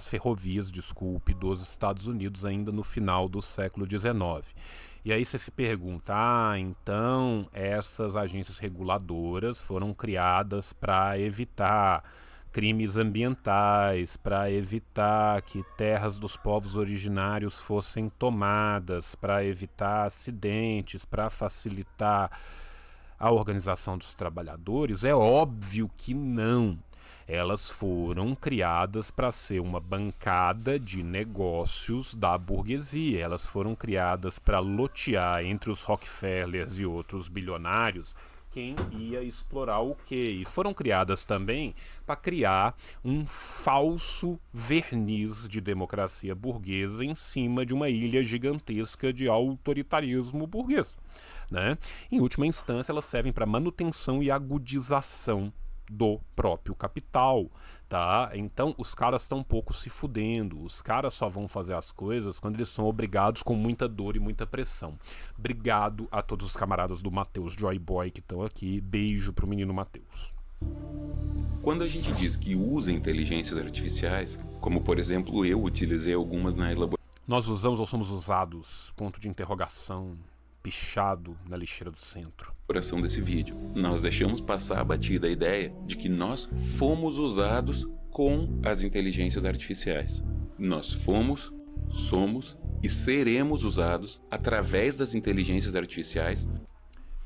ferrovias, dos Estados Unidos, ainda no final do século XIX. E aí você se pergunta, então essas agências reguladoras foram criadas para evitar crimes ambientais, para evitar que terras dos povos originários fossem tomadas, para evitar acidentes, para facilitar a organização dos trabalhadores? É óbvio que não. Elas foram criadas para ser uma bancada de negócios da burguesia. Elas foram criadas para lotear entre os Rockefellers e outros bilionários quem ia explorar o quê. E foram criadas também para criar um falso verniz de democracia burguesa em cima de uma ilha gigantesca de autoritarismo burguês, né? Em última instância, elas servem para manutenção e agudização do próprio capital, tá? Então os caras estão um pouco se fudendo, os caras só vão fazer as coisas quando eles são obrigados com muita dor e muita pressão. Obrigado a todos os camaradas do Matheus Joy Boy que estão aqui, beijo pro menino Matheus. Quando a gente diz que usa inteligências artificiais, como por exemplo eu utilizei algumas na elaboração... Nós usamos ou somos usados? Ponto de interrogação. Pichado na lixeira do centro. Desse vídeo, nós deixamos passar batida a ideia de que nós fomos usados com as inteligências artificiais. Nós fomos, somos e seremos usados através das inteligências artificiais.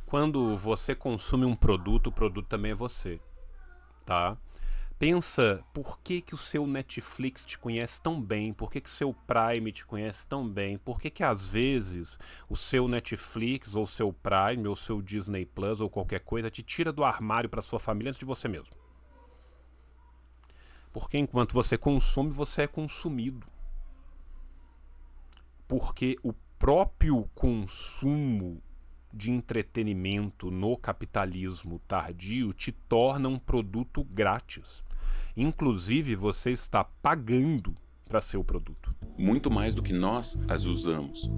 Quando você consome um produto, o produto também é você, tá? Pensa, por que o seu Netflix te conhece tão bem? Por que o seu Prime te conhece tão bem? Por que às vezes o seu Netflix, ou seu Prime, ou seu Disney Plus, ou qualquer coisa, te tira do armário para sua família antes de você mesmo? Porque enquanto você consome, você é consumido. Porque o próprio consumo de entretenimento no capitalismo tardio te torna um produto grátis. Inclusive, você está pagando para ser o produto. Muito mais do que nós as usamos.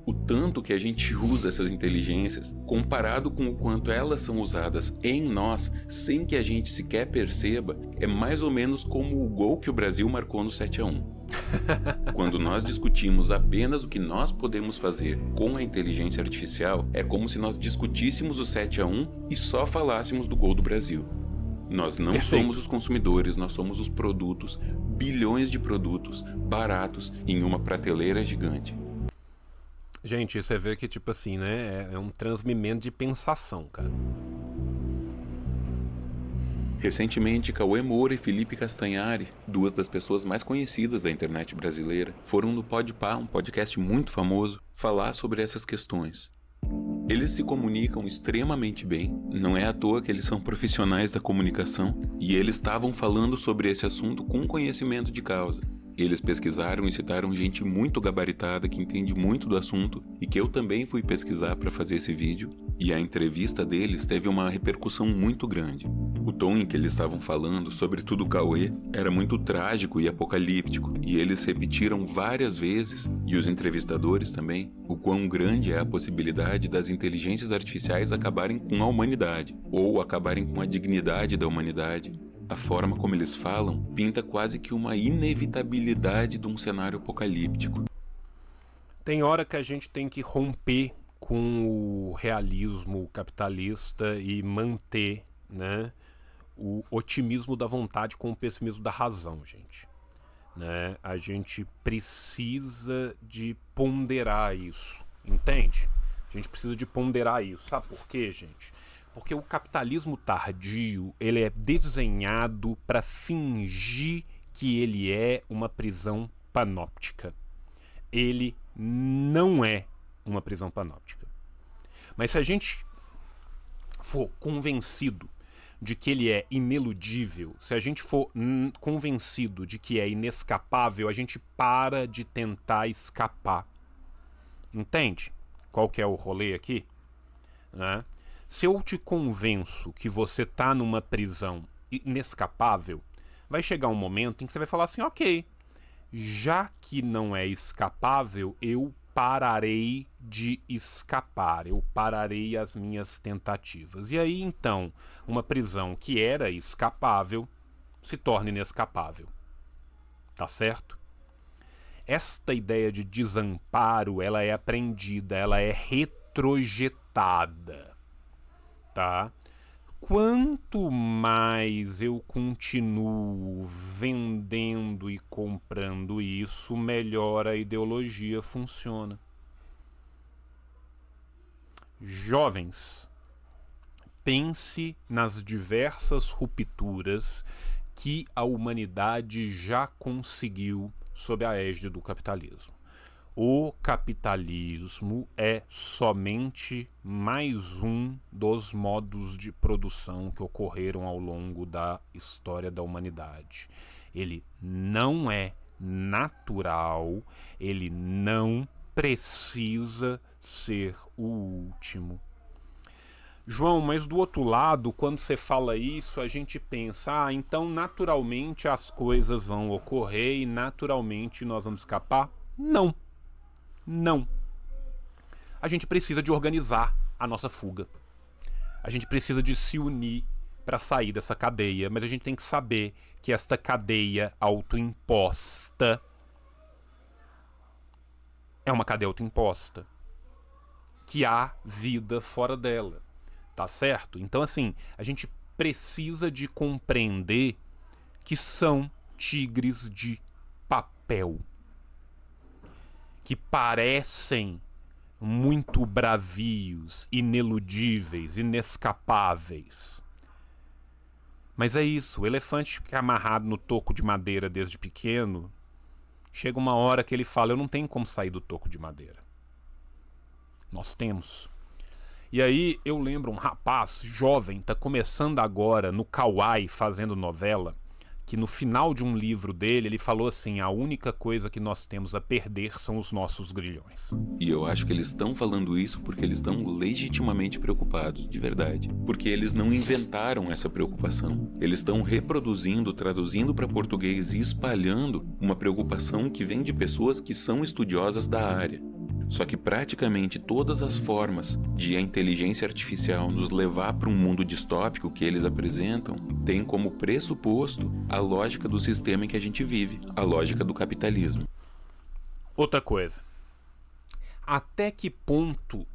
O tanto que a gente usa essas inteligências, comparado com o quanto elas são usadas em nós, sem que a gente sequer perceba, é mais ou menos como o gol que o Brasil marcou no 7-1. Quando nós discutimos apenas o que nós podemos fazer com a inteligência artificial, é como se nós discutíssemos o 7-1 e só falássemos do gol do Brasil. Nós não somos os consumidores, nós somos os produtos, bilhões de produtos, baratos, em uma prateleira gigante. Gente, você vê que, tipo assim, né, é um transmimento de pensação, cara. Recentemente, Cauê Moura e Felipe Castanhari, duas das pessoas mais conhecidas da internet brasileira, foram no Podpah, um podcast muito famoso, falar sobre essas questões. Eles se comunicam extremamente bem, não é à toa que eles são profissionais da comunicação, e eles estavam falando sobre esse assunto com conhecimento de causa. Eles pesquisaram e citaram gente muito gabaritada que entende muito do assunto e que eu também fui pesquisar para fazer esse vídeo, e a entrevista deles teve uma repercussão muito grande. O tom em que eles estavam falando, sobretudo o Cauê, era muito trágico e apocalíptico, e eles repetiram várias vezes, e os entrevistadores também, o quão grande é a possibilidade das inteligências artificiais acabarem com a humanidade, ou acabarem com a dignidade da humanidade. A forma como eles falam pinta quase que uma inevitabilidade de um cenário apocalíptico. Tem hora que a gente tem que romper com o realismo capitalista e manter, né, o otimismo da vontade com o pessimismo da razão, gente. Né? A gente precisa de ponderar isso, entende? A gente precisa de ponderar isso. Sabe por quê, gente? Porque o capitalismo tardio, ele é desenhado para fingir que ele é uma prisão panóptica. Ele não é uma prisão panóptica. Mas se a gente for convencido de que ele é ineludível, se a gente for convencido de que é inescapável, a gente para de tentar escapar. Entende? Qual que é o rolê aqui? Né? Se eu te convenço que você tá numa prisão inescapável, vai chegar um momento em que você vai falar assim, ok, já que não é escapável, eu pararei de escapar, eu pararei as minhas tentativas. E aí, então, uma prisão que era escapável se torna inescapável. Tá certo? Esta ideia de desamparo, ela é aprendida, ela é retrojetada, tá? Quanto mais eu continuo vendendo e comprando isso, melhor a ideologia funciona. Jovens, pense nas diversas rupturas que a humanidade já conseguiu sob a égide do capitalismo. O capitalismo é somente mais um dos modos de produção que ocorreram ao longo da história da humanidade. Ele não é natural, ele não precisa ser o último. João, mas do outro lado, quando você fala isso, a gente pensa, então naturalmente as coisas vão ocorrer e naturalmente nós vamos escapar? Não. Não. A gente precisa de organizar a nossa fuga. A gente precisa de se unir para sair dessa cadeia, mas a gente tem que saber que esta cadeia autoimposta é uma cadeia autoimposta, que há vida fora dela, tá certo? Então, assim, a gente precisa de compreender que são tigres de papel, que parecem muito bravios, ineludíveis, inescapáveis. Mas é isso, o elefante que é amarrado no toco de madeira desde pequeno, chega uma hora que ele fala, eu não tenho como sair do toco de madeira. Nós temos. E aí eu lembro um rapaz jovem, tá começando agora no Kauai fazendo novela, que no final de um livro dele, ele falou assim, a única coisa que nós temos a perder são os nossos grilhões. E eu acho que eles estão falando isso porque eles estão legitimamente preocupados, de verdade. Porque eles não inventaram essa preocupação. Eles estão reproduzindo, traduzindo para português e espalhando uma preocupação que vem de pessoas que são estudiosas da área. Só que praticamente todas as formas de a inteligência artificial nos levar para um mundo distópico que eles apresentam têm como pressuposto a lógica do sistema em que a gente vive, a lógica do capitalismo. Outra coisa. Até que ponto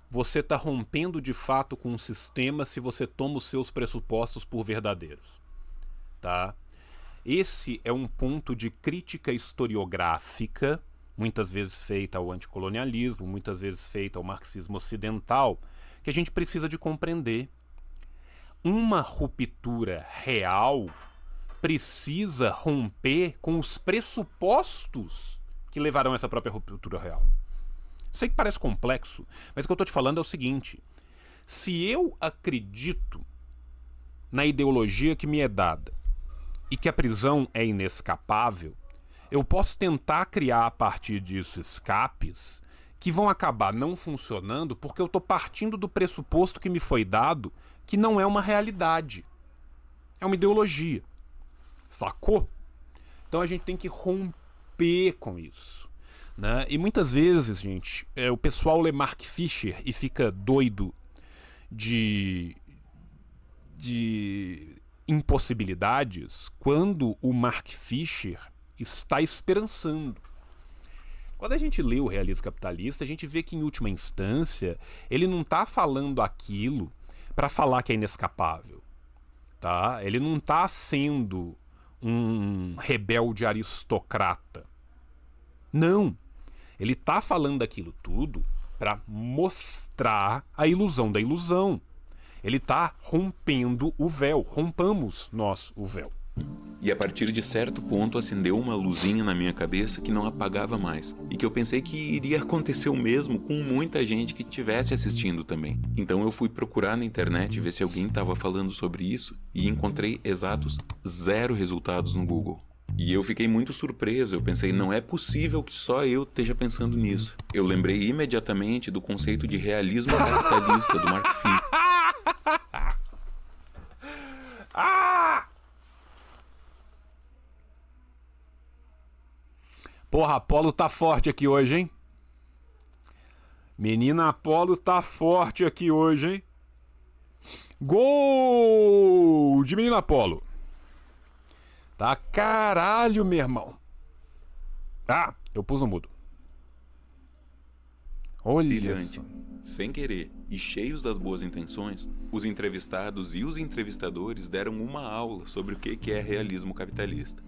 você está rompendo de fato com o sistema se você toma os seus pressupostos por verdadeiros? Tá? Esse é um ponto de crítica historiográfica, muitas vezes feita ao anticolonialismo, muitas vezes feita ao marxismo ocidental, que a gente precisa de compreender. Uma ruptura real precisa romper com os pressupostos que levarão a essa própria ruptura real. Sei que parece complexo, mas o que eu estou te falando é o seguinte, se eu acredito na ideologia que me é dada e que a prisão é inescapável, eu posso tentar criar a partir disso escapes que vão acabar não funcionando porque eu estou partindo do pressuposto que me foi dado que não é uma realidade. É uma ideologia. Sacou? Então a gente tem que romper com isso. Né? E muitas vezes, gente, o pessoal lê Mark Fisher e fica doido de impossibilidades quando o Mark Fisher está esperançando. Quando a gente lê o Realismo Capitalista, a gente vê que, em última instância, ele não está falando aquilo para falar que é inescapável. Tá? Ele não está sendo um rebelde aristocrata. Não. Ele está falando aquilo tudo para mostrar a ilusão da ilusão. Ele está rompendo o véu. Rompamos nós o véu. E a partir de certo ponto acendeu uma luzinha na minha cabeça que não apagava mais. E que eu pensei que iria acontecer o mesmo com muita gente que estivesse assistindo também. Então eu fui procurar na internet ver se alguém estava falando sobre isso e encontrei exatos 0 resultados no Google. E eu fiquei muito surpreso, eu pensei, não é possível que só eu esteja pensando nisso. Eu lembrei imediatamente do conceito de realismo capitalista do Mark Fincke. Porra, Apolo tá forte aqui hoje, hein? Menina Apolo tá forte aqui hoje, hein? Gol de Menina Apolo. Tá caralho, meu irmão. Ah, eu pus no mudo. Olha Brilhante. só. Sem querer e cheios das boas intenções, os entrevistados e os entrevistadores deram uma aula sobre o que é realismo capitalista.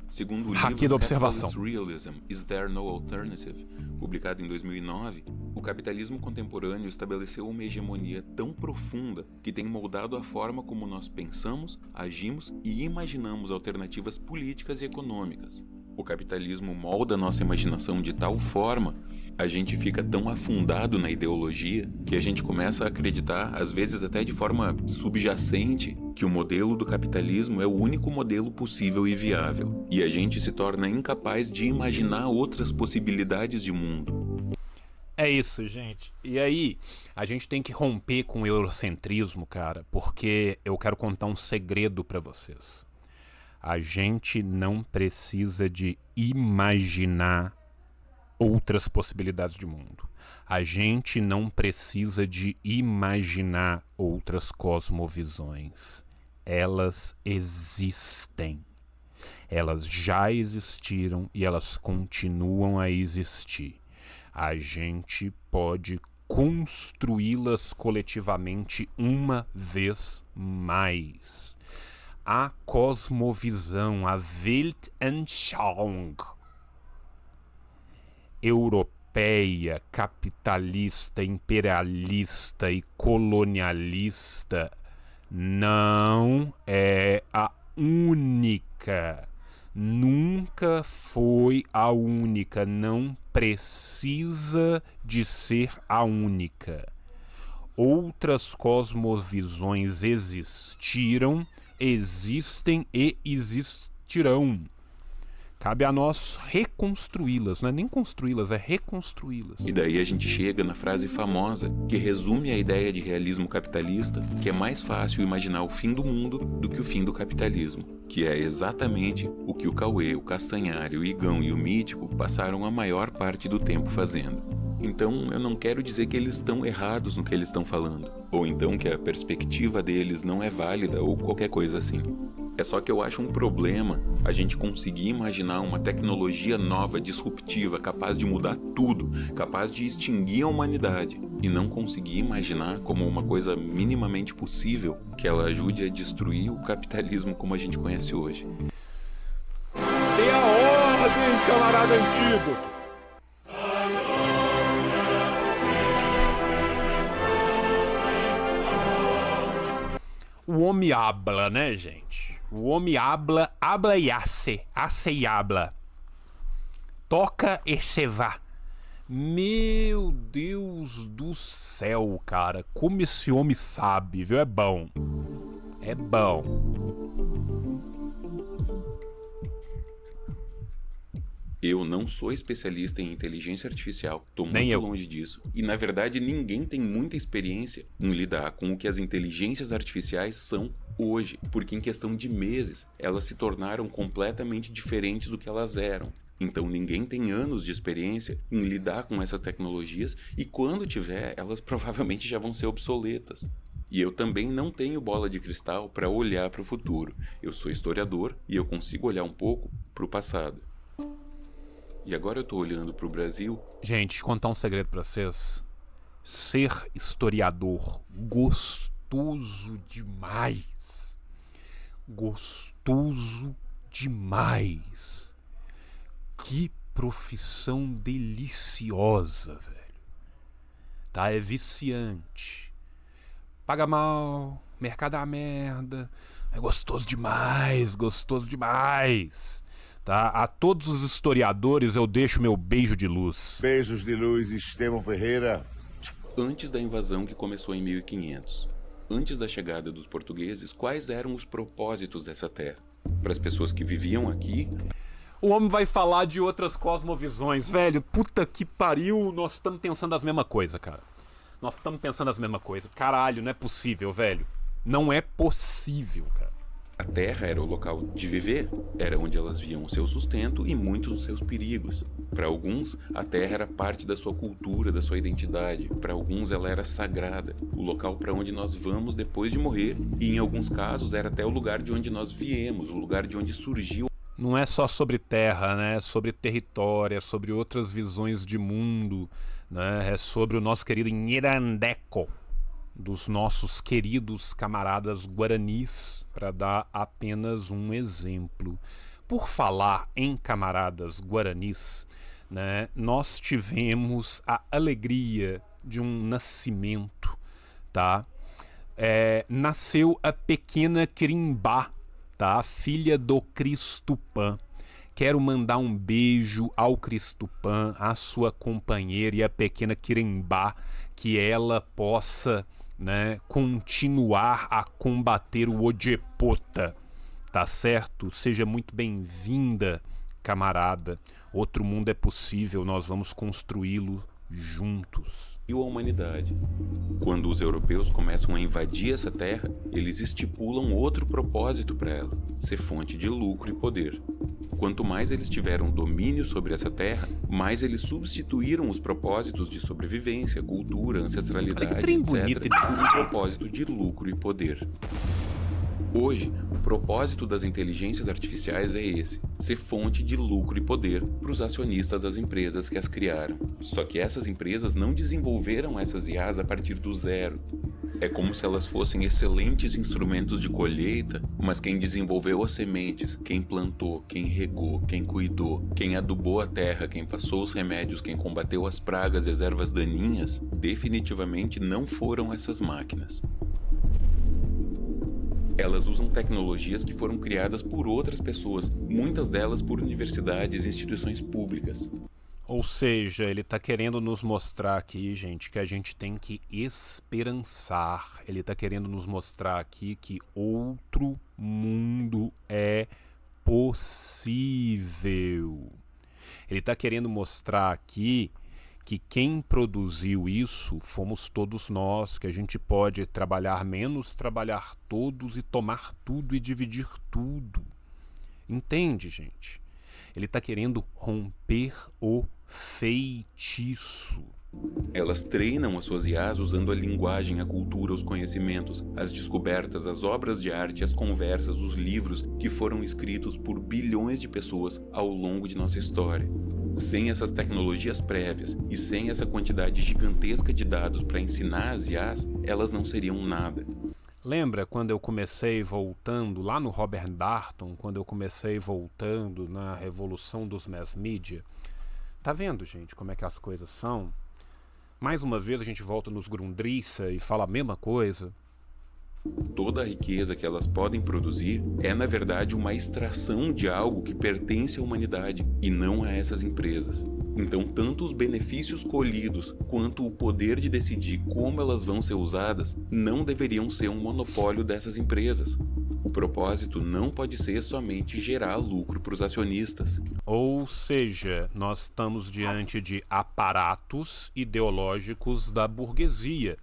Segundo o livro Aqui da observação. Capitalist Realism, Is There No Alternative?, publicado em 2009, o capitalismo contemporâneo estabeleceu uma hegemonia tão profunda que tem moldado a forma como nós pensamos, agimos e imaginamos alternativas políticas e econômicas. O capitalismo molda nossa imaginação de tal forma, a gente fica tão afundado na ideologia que a gente começa a acreditar, às vezes até de forma subjacente, que o modelo do capitalismo é o único modelo possível e viável. E a gente se torna incapaz de imaginar outras possibilidades de mundo. É isso, gente. E aí, a gente tem que romper com o eurocentrismo, cara, porque eu quero contar um segredo pra vocês. A gente não precisa de imaginar outras possibilidades de mundo. A gente não precisa de imaginar outras cosmovisões. Elas existem. Elas já existiram e elas continuam a existir. A gente pode construí-las coletivamente uma vez mais. A cosmovisão, a Weltanschauung europeia, capitalista, imperialista e colonialista não é a única. Nunca foi a única. Não precisa de ser a única. Outras cosmovisões existiram, existem e existirão. Cabe a nós reconstruí-las, não é nem construí-las, é reconstruí-las. E daí a gente chega na frase famosa que resume a ideia de realismo capitalista, que é mais fácil imaginar o fim do mundo do que o fim do capitalismo, que é exatamente o que o Cauê, o Castanhari, o Igão e o Mítico passaram a maior parte do tempo fazendo. Então eu não quero dizer que eles estão errados no que eles estão falando, ou então que a perspectiva deles não é válida ou qualquer coisa assim. É só que eu acho um problema a gente conseguir imaginar uma tecnologia nova, disruptiva, capaz de mudar tudo, capaz de extinguir a humanidade, e não conseguir imaginar como uma coisa minimamente possível que ela ajude a destruir o capitalismo como a gente conhece hoje. Dê a ordem, camarada antídoto! O homem habla, né, gente? O homem habla e hace e habla. Toca e se vá. Meu Deus do céu, cara. Como esse homem sabe, viu? É bom. É bom. Eu não sou especialista em inteligência artificial, tô Nem muito eu. longe disso. E na verdade ninguém tem muita experiência em lidar com o que as inteligências artificiais são hoje, porque em questão de meses elas se tornaram completamente diferentes do que elas eram. Então ninguém tem anos de experiência em lidar com essas tecnologias e quando tiver, elas provavelmente já vão ser obsoletas. E eu também não tenho bola de cristal para olhar para o futuro. Eu sou historiador e eu consigo olhar um pouco para o passado. E agora eu tô olhando pro Brasil. Gente, contar um segredo pra vocês. Ser historiador, gostoso demais. Gostoso demais. Que profissão deliciosa, velho. Tá? É viciante. Paga mal, mercado é uma merda. É gostoso demais, gostoso demais. Tá? A todos os historiadores eu deixo meu beijo de luz. Beijos de luz, Estevão Ferreira. Antes da invasão que começou em 1500, antes da chegada dos portugueses, quais eram os propósitos dessa terra? Para as pessoas que viviam aqui... O homem vai falar de outras cosmovisões, velho. Puta que pariu, nós estamos pensando as mesmas coisas, cara. Nós estamos pensando as mesmas coisas. Caralho, não é possível, velho. Não é possível, cara. A terra era o local de viver, era onde elas viam o seu sustento e muitos dos seus perigos. Para alguns, a terra era parte da sua cultura, da sua identidade. Para alguns, ela era sagrada, o local para onde nós vamos depois de morrer. E em alguns casos, era até o lugar de onde nós viemos, o lugar de onde surgiu. Não é só sobre terra, né? É sobre território, é sobre outras visões de mundo, né? É sobre o nosso querido Nherandeco, dos nossos queridos camaradas guaranis, para dar apenas um exemplo. Por falar em camaradas guaranis, né? Nós tivemos a alegria de um nascimento, tá? Nasceu a pequena Crimbá, tá? Filha do Cristupã. Quero mandar um beijo ao Cristupã, à sua companheira e à pequena Quirimbá, que ela possa, né, continuar a combater o Ojepota, tá certo? Seja muito bem-vinda, camarada. Outro mundo é possível, nós vamos construí-lo juntos. E a humanidade. Quando os europeus começam a invadir essa terra, eles estipulam outro propósito para ela: ser fonte de lucro e poder. Quanto mais eles tiveram domínio sobre essa terra, mais eles substituíram os propósitos de sobrevivência, cultura, ancestralidade, etc., por um propósito de lucro e poder. Hoje, o propósito das inteligências artificiais é esse: ser fonte de lucro e poder para os acionistas das empresas que as criaram. Só que essas empresas não desenvolveram essas IAs a partir do zero. É como se elas fossem excelentes instrumentos de colheita, mas quem desenvolveu as sementes, quem plantou, quem regou, quem cuidou, quem adubou a terra, quem passou os remédios, quem combateu as pragas e as ervas daninhas, definitivamente não foram essas máquinas. Elas usam tecnologias que foram criadas por outras pessoas, muitas delas por universidades e instituições públicas. Ou seja, ele está querendo nos mostrar aqui, gente, que a gente tem que esperançar. Ele está querendo nos mostrar aqui que outro mundo é possível. Ele está querendo mostrar aqui que quem produziu isso fomos todos nós, que a gente pode trabalhar menos, trabalhar todos e tomar tudo e dividir tudo. Entende, gente? Ele está querendo romper o feitiço. Elas treinam as suas IAs usando a linguagem, a cultura, os conhecimentos, as descobertas, as obras de arte, as conversas, os livros que foram escritos por bilhões de pessoas ao longo de nossa história. Sem essas tecnologias prévias e sem essa quantidade gigantesca de dados para ensinar as IAs, elas não seriam nada. Lembra quando eu comecei voltando lá no Robert Darnton, quando eu comecei voltando na revolução dos mass media? Tá vendo, gente, como é que as coisas são? Mais uma vez a gente volta nos Grundrisse e fala a mesma coisa. Toda a riqueza que elas podem produzir é, na verdade, uma extração de algo que pertence à humanidade e não a essas empresas. Então, tanto os benefícios colhidos quanto o poder de decidir como elas vão ser usadas não deveriam ser um monopólio dessas empresas. O propósito não pode ser somente gerar lucro para os acionistas. Ou seja, nós estamos diante de aparatos ideológicos da burguesia.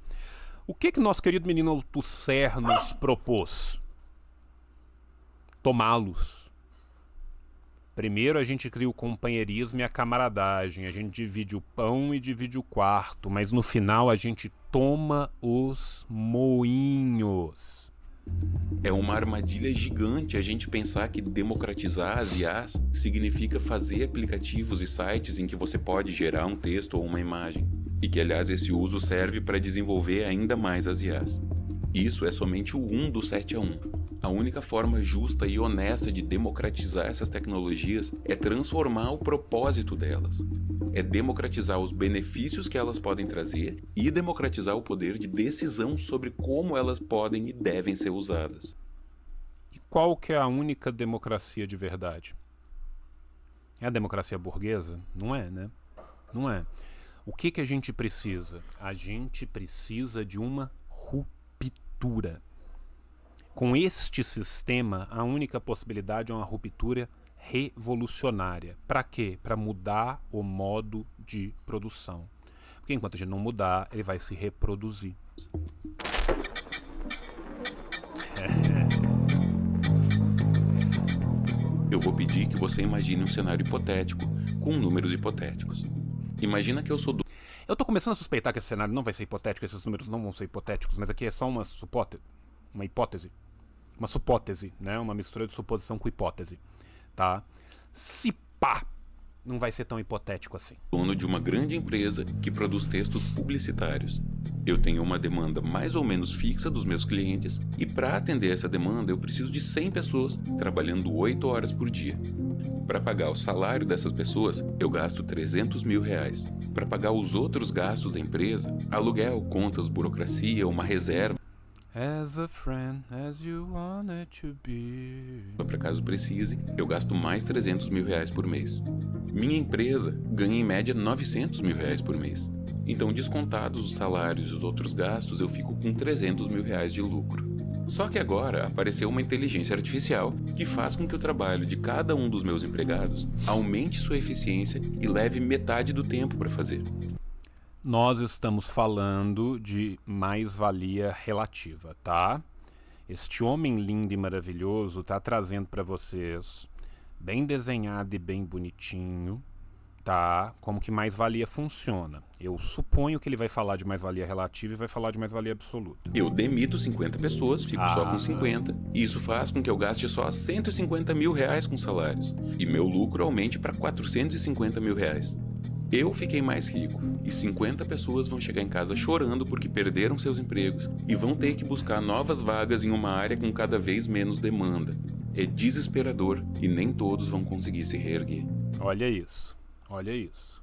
O que nosso querido menino Althusser nos propôs? Tomá-los. Primeiro a gente cria o companheirismo e a camaradagem, a gente divide o pão e divide o quarto, mas no final a gente toma os moinhos. É uma armadilha gigante a gente pensar que democratizar as IAs significa fazer aplicativos e sites em que você pode gerar um texto ou uma imagem. E que, aliás, esse uso serve para desenvolver ainda mais as IAs. Isso é somente o 1 do 7-1. A única forma justa e honesta de democratizar essas tecnologias é transformar o propósito delas. É democratizar os benefícios que elas podem trazer e democratizar o poder de decisão sobre como elas podem e devem ser usadas. qual que é a única democracia de verdade? É a democracia burguesa? Não é, né? Não é. O que a gente precisa? A gente precisa de uma ruptura. Com este sistema, a única possibilidade é uma ruptura revolucionária. Para quê? Para mudar o modo de produção. Porque enquanto a gente não mudar, ele vai se reproduzir. Eu vou pedir que você imagine um cenário hipotético, com números hipotéticos. Imagina que eu sou do... Eu tô começando a suspeitar que esse cenário não vai ser hipotético, esses números não vão ser hipotéticos, mas aqui é só uma hipótese. Uma supótese, né? Uma mistura de suposição com hipótese, tá? Se pá, não vai ser tão hipotético assim. dono de uma grande empresa que produz textos publicitários. Eu tenho uma demanda mais ou menos fixa dos meus clientes e para atender essa demanda eu preciso de 100 pessoas trabalhando 8 horas por dia. Para pagar o salário dessas pessoas, eu gasto R$300 mil. Para pagar os outros gastos da empresa, aluguel, contas, burocracia, uma reserva, As a friend, as you wanted to be. para caso precise, eu gasto mais R$300 mil por mês. Minha empresa ganha em média R$900 mil por mês. Então, descontados os salários e os outros gastos, eu fico com R$300 mil de lucro. Só que agora apareceu uma inteligência artificial que faz com que o trabalho de cada um dos meus empregados aumente sua eficiência e leve metade do tempo para fazer. Nós estamos falando de mais-valia relativa, tá? Este homem lindo e maravilhoso tá trazendo para vocês, bem desenhado e bem bonitinho, tá? Como que mais-valia funciona. Eu suponho que ele vai falar de mais-valia relativa e vai falar de mais-valia absoluta. Eu demito 50 pessoas, fico só com 50, e isso faz com que eu gaste só R$150 mil com salários, e meu lucro aumente para R$450 mil. Eu fiquei mais rico, e 50 pessoas vão chegar em casa chorando porque perderam seus empregos e vão ter que buscar novas vagas em uma área com cada vez menos demanda. É desesperador e nem todos vão conseguir se reerguer. Olha isso, olha isso.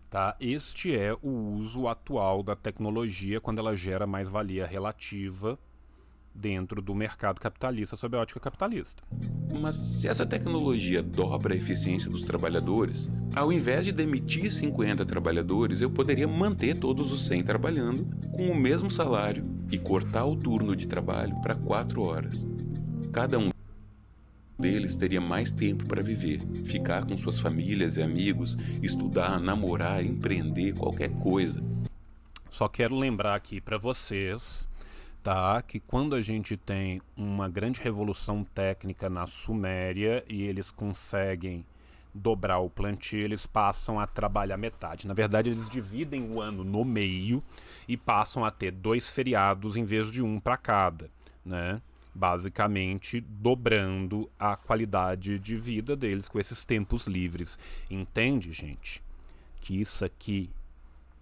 Tá? Este é o uso atual da tecnologia quando ela gera mais-valia relativa dentro do mercado capitalista sob a ótica capitalista. Mas se essa tecnologia dobra a eficiência dos trabalhadores, ao invés de demitir 50 trabalhadores, eu poderia manter todos os 100 trabalhando com o mesmo salário e cortar o turno de trabalho para 4 horas. Cada um deles teria mais tempo para viver, ficar com suas famílias e amigos, estudar, namorar, empreender, qualquer coisa. Só quero lembrar aqui para vocês, tá, que quando a gente tem uma grande revolução técnica na Suméria e eles conseguem dobrar o plantio, eles passam a trabalhar metade. Na verdade, eles dividem o ano no meio e passam a ter 2 feriados em vez de um para cada, né? Basicamente dobrando a qualidade de vida deles com esses tempos livres. Entende, gente? Que isso aqui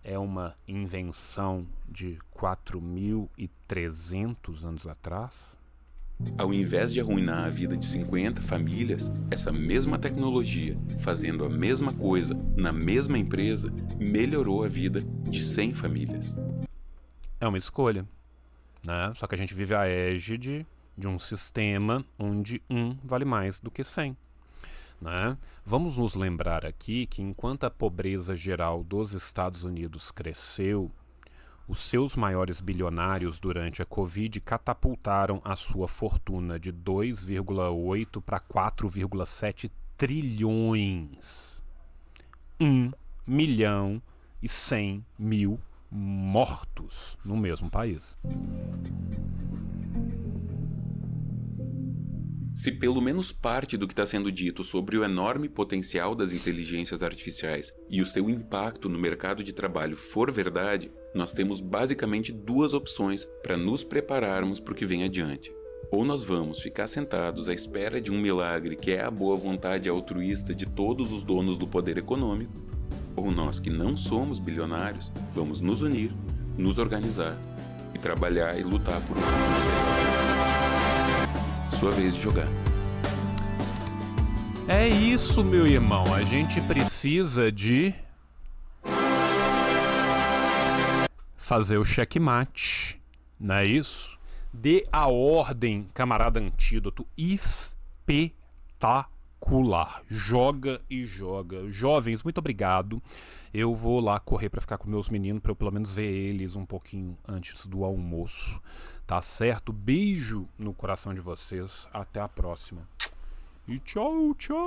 é uma invenção de 4.300 anos atrás? Ao invés de arruinar a vida de 50 famílias, essa mesma tecnologia, fazendo a mesma coisa na mesma empresa, melhorou a vida de 100 famílias. É uma escolha, né? Só que a gente vive a égide de um sistema onde um vale mais do que 100. Né? Vamos nos lembrar aqui que enquanto a pobreza geral dos Estados Unidos cresceu, os seus maiores bilionários durante a Covid catapultaram a sua fortuna de 2,8 para 4,7 trilhões. 1.100.000 mortos no mesmo país. Se pelo menos parte do que está sendo dito sobre o enorme potencial das inteligências artificiais e o seu impacto no mercado de trabalho for verdade, nós temos basicamente 2 opções para nos prepararmos para o que vem adiante. Ou nós vamos ficar sentados à espera de um milagre que é a boa vontade altruísta de todos os donos do poder econômico, ou nós que não somos bilionários vamos nos unir, nos organizar e trabalhar e lutar por um mundo melhor. Sua vez de jogar. É isso, meu irmão. A gente precisa de fazer o checkmate, não é isso? Dê a ordem, camarada Antídoto. Espetacular. Joga e joga. Jovens, muito obrigado. Eu vou lá correr pra ficar com meus meninos, pra eu pelo menos ver eles um pouquinho antes do almoço. Tá certo? Beijo no coração de vocês. Até a próxima. E tchau, tchau!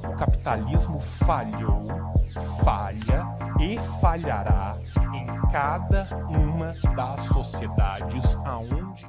O capitalismo falhou, falha e falhará em cada uma das sociedades aonde